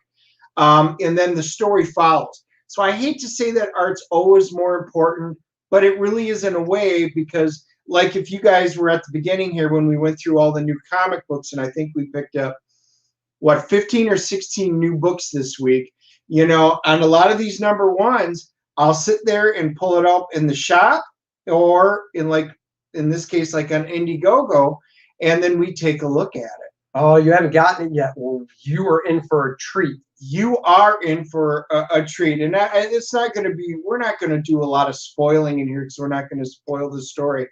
and then the story follows. So I hate to say that art's always more important, but it really is in a way, because like if you guys were at the beginning here when we went through all the new comic books, and I think we picked up, 15 or 16 new books this week, on a lot of these number ones, I'll sit there and pull it up in the shop or in this case, like on Indiegogo, and then we take a look at it. Oh, you haven't gotten it yet. Well, you are in for a treat. You are in for a treat. And it's not going to be, we're not going to do a lot of spoiling in here because we're not going to spoil the story.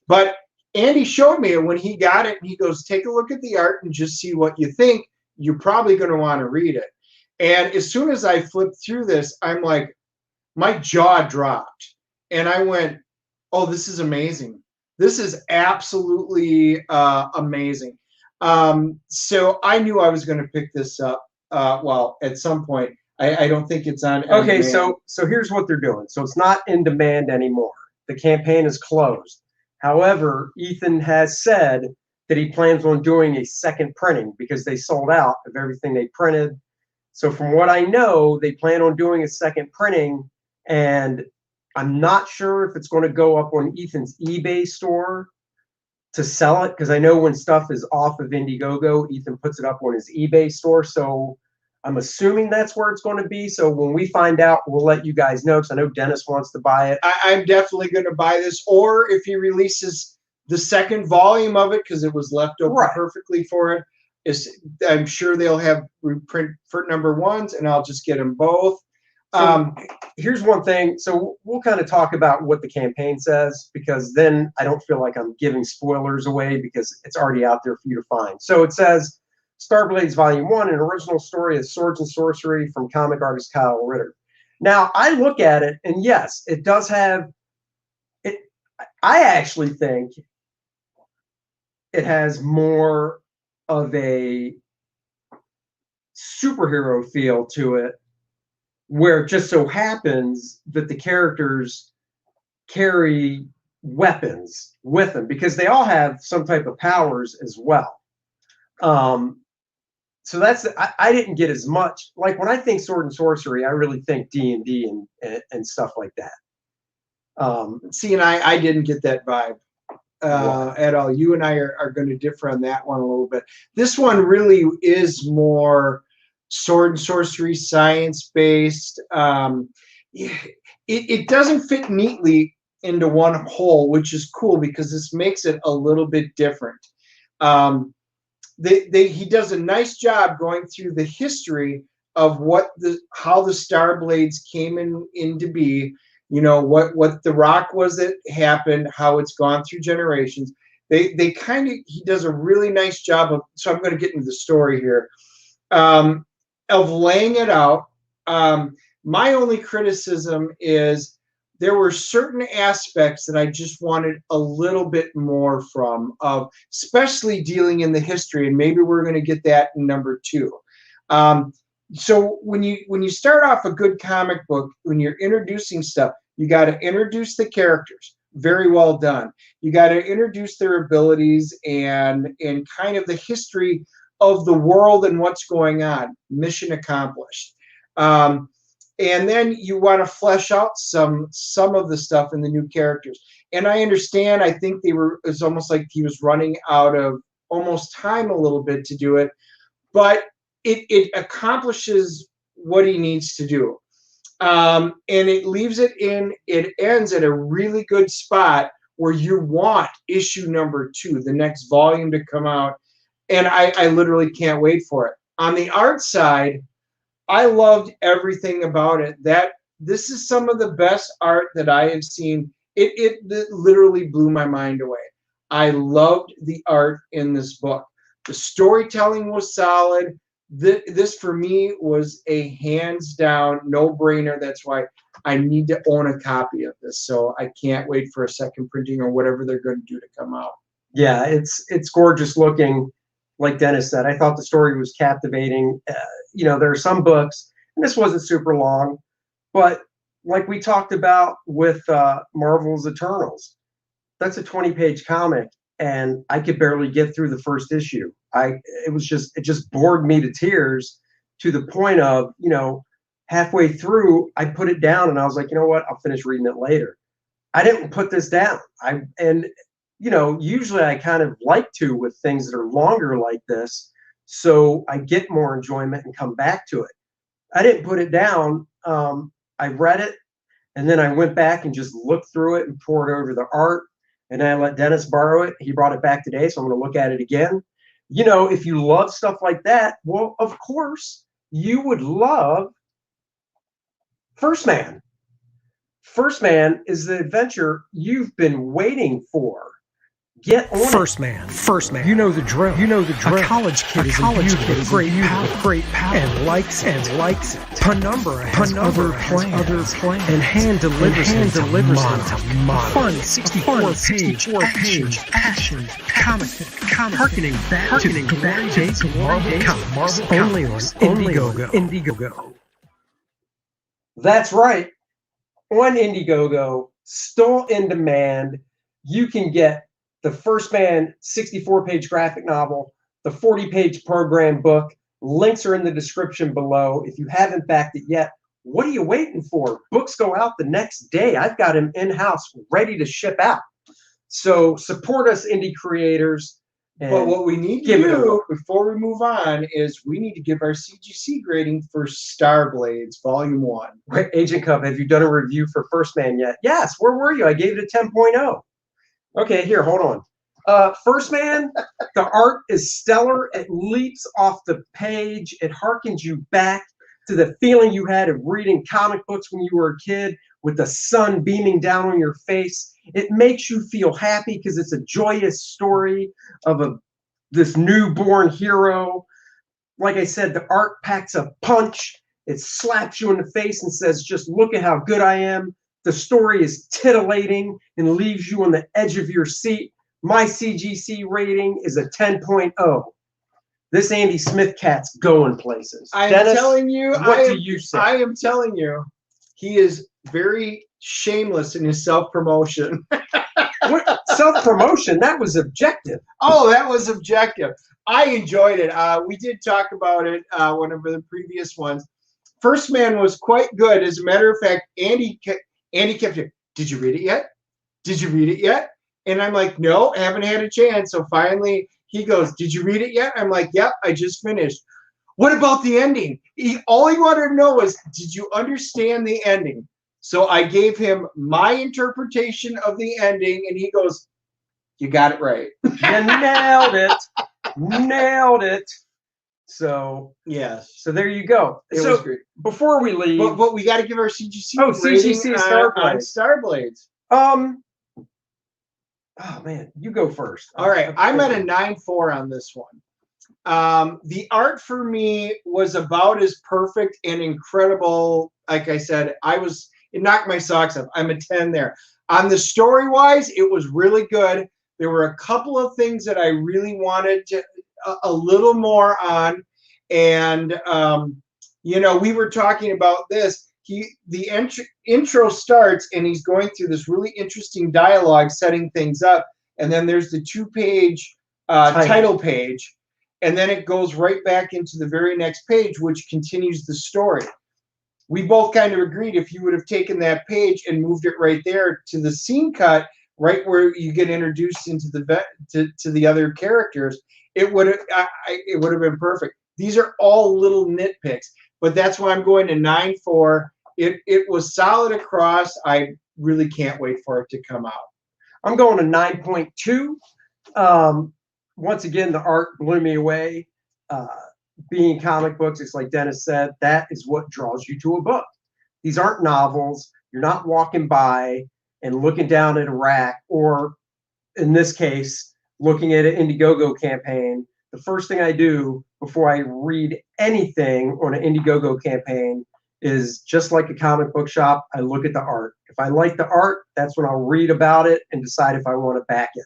But Andy showed me it when he got it, and he goes, take a look at the art and just see what you think. You're probably going to want to read it. And as soon as I flipped through this, I'm like, my jaw dropped. And I went, oh, this is amazing. This is absolutely amazing. So I knew I was going to pick this up. At some point. I don't think it's on. Okay, so here's what they're doing. So it's not in demand anymore. The campaign is closed. However, Ethan has said that he plans on doing a second printing because they sold out of everything they printed. So from what I know, they plan on doing a second printing, and I'm not sure if it's going to go up on Ethan's eBay store to sell it, because I know when stuff is off of Indiegogo, Ethan puts it up on his eBay store. So I'm assuming that's where it's going to be. So when we find out, we'll let you guys know, because I know Dennis wants to buy it. I'm definitely going to buy this, or if he releases the second volume of it, because it was left open perfectly for it, I'm sure they'll have reprint for number ones, and I'll just get them both. So here's one thing. So we'll kind of talk about what the campaign says, because then I don't feel like I'm giving spoilers away because it's already out there for you to find. So it says, Starblades Volume 1, an original story of swords and sorcery from comic artist Kyle Ritter. Now, I look at it, and yes, it does have it. I actually think it has more of a superhero feel to it, where it just so happens that the characters carry weapons with them, because they all have some type of powers as well. So that's, I didn't get as much, like when I think sword and sorcery, I really think D&D and stuff like that. See, and I didn't get that vibe at all. You and I are going to differ on that one a little bit. This one really is more sword and sorcery, science-based. It doesn't fit neatly into one whole, which is cool because this makes it a little bit different. He does a nice job going through the history of how the Starblades came into be. What the rock was that happened, how it's gone through generations. He does a really nice job of. So I'm going to get into the story here. Of laying it out. My only criticism is there were certain aspects that I just wanted a little bit more from, of especially dealing in the history, and maybe we're going to get that in number 2. So when you start off a good comic book, when you're introducing stuff, you got to introduce the characters. Very well done. You got to introduce their abilities and kind of the history of the world and what's going on. Mission accomplished. And then you want to flesh out some of the stuff in the new characters. And I understand. I think it's almost like he was running out of almost time a little bit to do it, but it accomplishes what he needs to do. And it ends at a really good spot where you want issue number 2, the next volume, to come out. And I literally can't wait for it. On the art side, I loved everything about it. This is some of the best art that I have seen. It literally blew my mind away. I loved the art in this book. The storytelling was solid. This for me was a hands down no-brainer. That's why I need to own a copy of this. So I can't wait for a second printing or whatever they're going to do to come out. Yeah, it's gorgeous looking. Like Dennis said, I thought the story was captivating. There are some books, and this wasn't super long, but like we talked about with Marvel's Eternals, that's a 20-page comic, and I could barely get through the first issue. It just bored me to tears, to the point of, halfway through, I put it down and I was like, you know what, I'll finish reading it later. I didn't put this down. Usually I kind of like to with things that are longer like this, so I get more enjoyment and come back to it. I didn't put it down. I read it, and then I went back and just looked through it and poured over the art, and I let Dennis borrow it. He brought it back today, so I'm going to look at it again. If you love stuff like that, well, of course, you would love First Man. First Man is the adventure you've been waiting for. Get on First Man. You know the drill. A college kid is a great power, and likes it. Penumbra has other plans, and hand delivers them fun 64-page action comic harkening back to the glory days of Marvel Comics, only on Indiegogo. That's right. On Indiegogo, still in demand, you can get the First Man 64-page graphic novel, the 40-page program book. Links are in the description below. If you haven't backed it yet, what are you waiting for? Books go out the next day. I've got them in-house ready to ship out. So support us, indie creators. But what we need to do before we move on is we need to give our CGC grading for Starblades Volume 1. Right, Agent Cub, have you done a review for First Man yet? Yes, where were you? I gave it a 10.0. Okay, here, hold on. First Man, the art is stellar. It leaps off the page. It harkens you back to the feeling you had of reading comic books when you were a kid with the sun beaming down on your face. It makes you feel happy because it's a joyous story of this newborn hero. Like I said, the art packs a punch. It slaps you in the face and says, just look at how good I am. The story is titillating and leaves you on the edge of your seat. My CGC rating is a 10.0. This Andy Smith cat's going places. Dennis, telling you, what do you say? I am telling you, he is very shameless in his self-promotion. Self-promotion? That was objective. Oh, that was objective. I enjoyed it. We did talk about it one of the previous ones. First Man was quite good. As a matter of fact, Andy kept saying, did you read it yet? Did you read it yet? And I'm like, no, I haven't had a chance. So finally he goes, did you read it yet? I'm like, yep, I just finished. What about the ending? All he wanted to know was, did you understand the ending? So I gave him my interpretation of the ending, and he goes, you got it right. You nailed it. Nailed it. So, yes. So there you go. It was great. Before we leave. But we got to give our CGC CGC on Starblades. Oh, man. You go first. All right. I'm at a 9.4 on this one. The art for me was about as perfect and incredible. Like I said, it knocked my socks off. I'm a 10 there. On the story wise, it was really good. There were a couple of things that I really wanted to, a little more on, and you know, we were talking about this. The intro starts and he's going through this really interesting dialogue, setting things up, and then there's the 2-page title page, and then it goes right back into the very next page, which continues the story. We both kind of agreed if you would have taken that page and moved it right there to the scene cut, right where you get introduced into to the other characters, it would have been perfect. These are all little nitpicks, but that's why I'm going to 9.4. It was solid across. I really can't wait for it to come out. I'm going to 9.2. Once again, the art blew me away. Being comic books, it's like Dennis said, that is what draws you to a book. These aren't novels. You're not walking by and looking down at a rack, or in this case, looking at an Indiegogo campaign. The first thing I do before I read anything on an Indiegogo campaign is, just like a comic book shop, I look at the art. If I like the art, that's when I'll read about it and decide if I want to back it.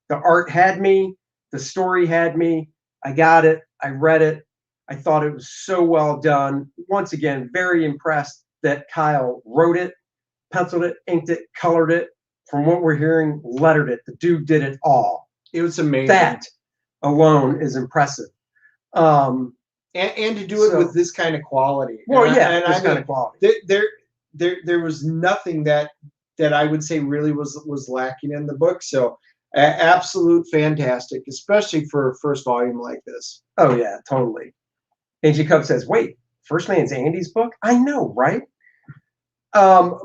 The art had me. The story had me. I got it. I read it. I thought it was so well done. Once again, very impressed that Kyle wrote it, penciled it, inked it, colored it. From what we're hearing, lettered it. The dude did it all. It was amazing. That alone is impressive. And to do it with this kind of quality. Well, and yeah, this kind of quality. There was nothing that I would say really was lacking in the book. So absolute fantastic, especially for a first volume like this. Oh yeah, totally. Angie Cub says, "Wait, First Man's Andy's book? I know, right?"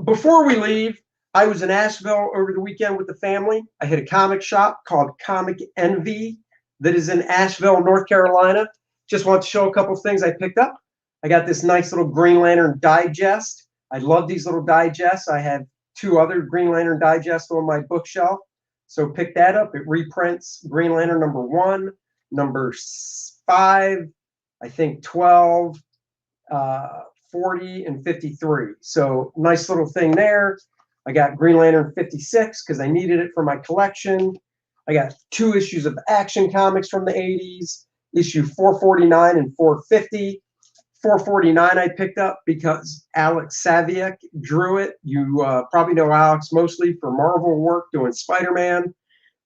Before we leave, I was in Asheville over the weekend with the family. I hit a comic shop called Comic Envy that is in Asheville, North Carolina. Just want to show a couple things I picked up. I got this nice little Green Lantern digest. I love these little digests. I have 2 other Green Lantern digests on my bookshelf. So pick that up. It reprints Green Lantern number 1, number 5, I think 12, 40, and 53. So nice little thing there. I got Green Lantern 56 because I needed it for my collection. I got 2 issues of Action Comics from the 80s, issue 449 and 450. 449 I picked up because Alex Saviuk drew it. You probably know Alex mostly for Marvel work doing Spider-Man,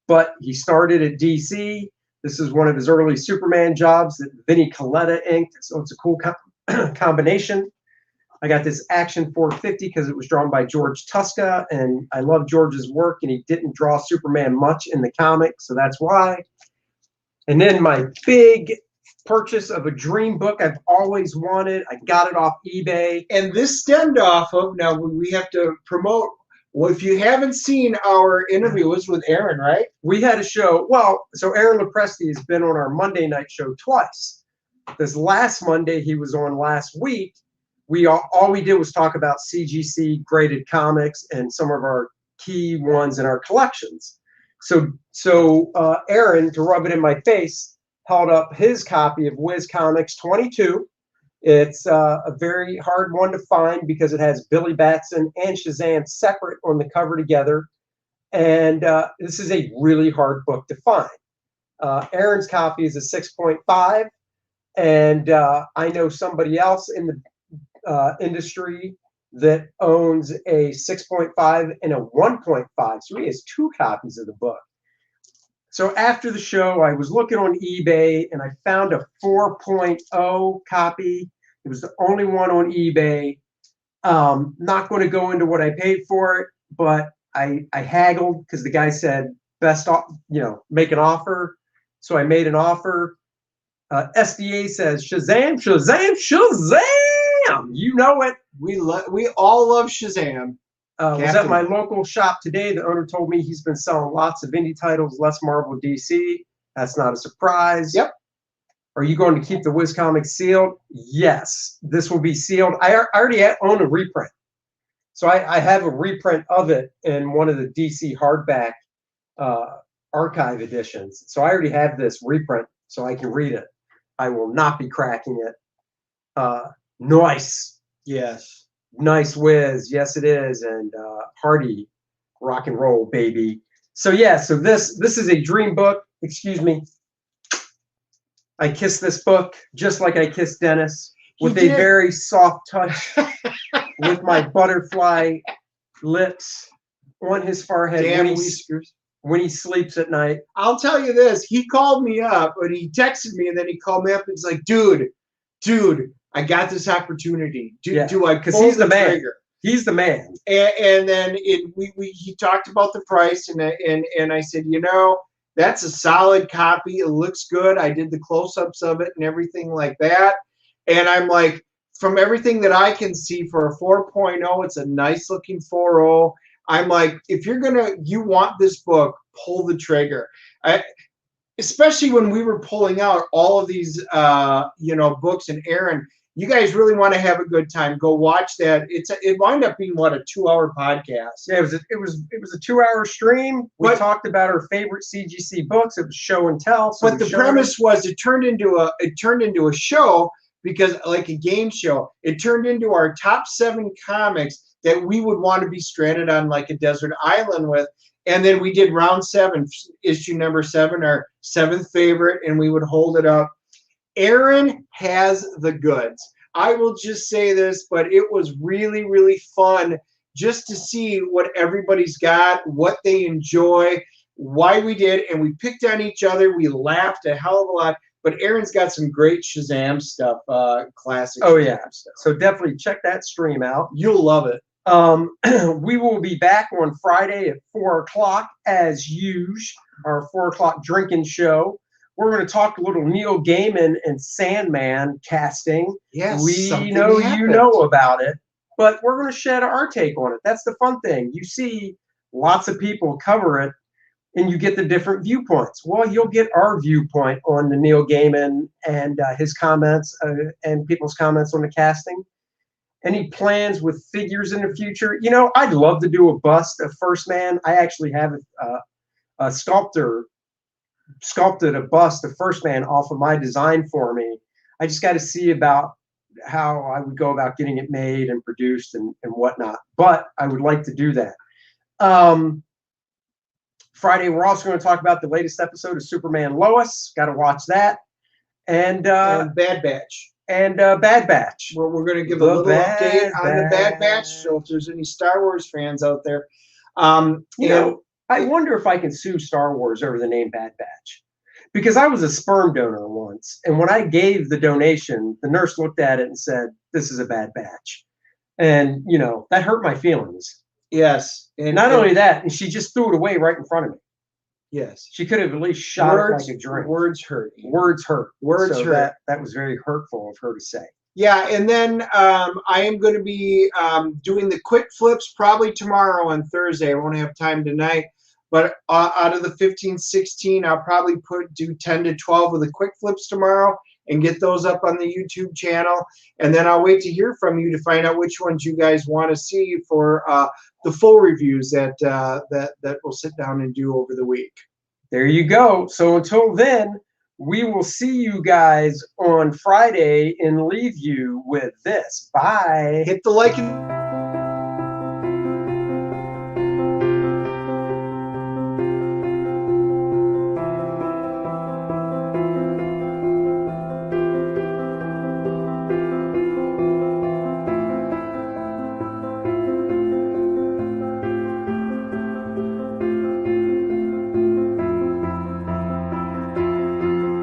but he started at DC. This is one of his early Superman jobs that Vinnie Coletta inked, so it's a cool combination. I got this Action 450 because it was drawn by George Tuska, and I love George's work, and he didn't draw Superman much in the comics, so that's why. And then my big purchase of a dream book I've always wanted. I got it off eBay. And this stemmed off of, now we have to promote, well, if you haven't seen our interview, it was with Aaron, right? We had a show. Well, so Aaron Lopresti has been on our Monday night show twice. This last Monday he was on last week. All we did was talk about CGC graded comics and some of our key ones in our collections. So Aaron, to rub it in my face, held up his copy of Whiz Comics 22. It's a very hard one to find because it has Billy Batson and Shazam separate on the cover together. And this is a really hard book to find. Aaron's copy is a 6.5. And I know somebody else in the industry that owns a 6.5 and a 1.5. So he has 2 copies of the book. So after the show, I was looking on eBay and I found a 4.0 copy. It was the only one on eBay. Not going to go into what I paid for it, but I haggled because the guy said best, make an offer. So I made an offer. SDA says Shazam, Shazam, Shazam. You know it. We all love Shazam. Was at my local shop today. The owner told me he's been selling lots of indie titles, less Marvel DC. That's not a surprise. Yep. Are you going to keep the Whiz Comics sealed? Yes. This will be sealed. I already own a reprint. So I have a reprint of it in one of the DC hardback archive editions. So I already have this reprint so I can read it. I will not be cracking it. Nice. Yes. Nice whiz. Yes, it is. And hearty rock and roll, baby. So yeah, so this is a dream book. Excuse me. I kissed this book just like I kissed Dennis, with a very soft touch with my butterfly lips on his forehead when he sleeps at night. I'll tell you this. He called me up, and he texted me, and then he called me up and he's like, dude, I got this opportunity. Do I pull he's the man. trigger? He's the man. And then he talked about the price, and I said, you know, that's a solid copy. It looks good. I did the close-ups of it and everything like that. And I'm like, from everything that I can see for a 4.0, it's a nice-looking 4.0. I'm like, if you want this book, pull the trigger. Especially when we were pulling out all of these, books. And Aaron, you guys really want to have a good time, go watch that. It wound up being a 2-hour podcast. Yeah, it was a 2-hour stream. We talked about our favorite CGC books. It was show and tell. So but the premise was it turned into a show, because like a game show. It turned into our top 7 comics that we would want to be stranded on like a desert island with. And then we did round 7, issue number 7, our 7th favorite, and we would hold it up. Aaron has the goods. I will just say this, but it was really, really fun just to see what everybody's got, what they enjoy, why we did, and we picked on each other. We laughed a hell of a lot. But Aaron's got some great Shazam stuff, classic. Oh yeah, stuff. So definitely check that stream out. You'll love it. We will be back on Friday at 4 o'clock as usual, our 4 o'clock drinking show. We're going to talk a little Neil Gaiman and Sandman casting. Yes, we know you know about it, but we're going to shed our take on it. That's the fun thing. You see lots of people cover it, and you get the different viewpoints. Well, you'll get our viewpoint on the Neil Gaiman and his comments and people's comments on the casting. Any plans with figures in the future? You know, I'd love to do a bust of First Man. I actually have a sculptor sculpted a bust of First Man off of my design for me. I just got to see about how I would go about getting it made and produced and whatnot. But I would like to do that. Friday, we're also going to talk about the latest episode of Superman Lois. Got to watch that. And Bad Batch. Bad Batch. We're going to give a little update on the Bad Batch. So if there's any Star Wars fans out there, you know, I wonder if I can sue Star Wars over the name Bad Batch, because I was a sperm donor once, and when I gave the donation, the nurse looked at it and said, "This is a bad batch," and you know that hurt my feelings. Yes, and not only that, and she just threw it away right in front of me. Yes, she could have at least shot it like a drink. Words hurt. Words hurt. Words hurt. That was very hurtful of her to say. Yeah, and then I am going to be doing the quick flips probably tomorrow on Thursday. I won't have time tonight. But out of the 15, 16, I'll probably do 10 to 12 of the quick flips tomorrow and get those up on the YouTube channel. And then I'll wait to hear from you to find out which ones you guys want to see for the full reviews that we'll sit down and do over the week. There you go. So until then, we will see you guys on Friday and leave you with this. Bye. Hit the like and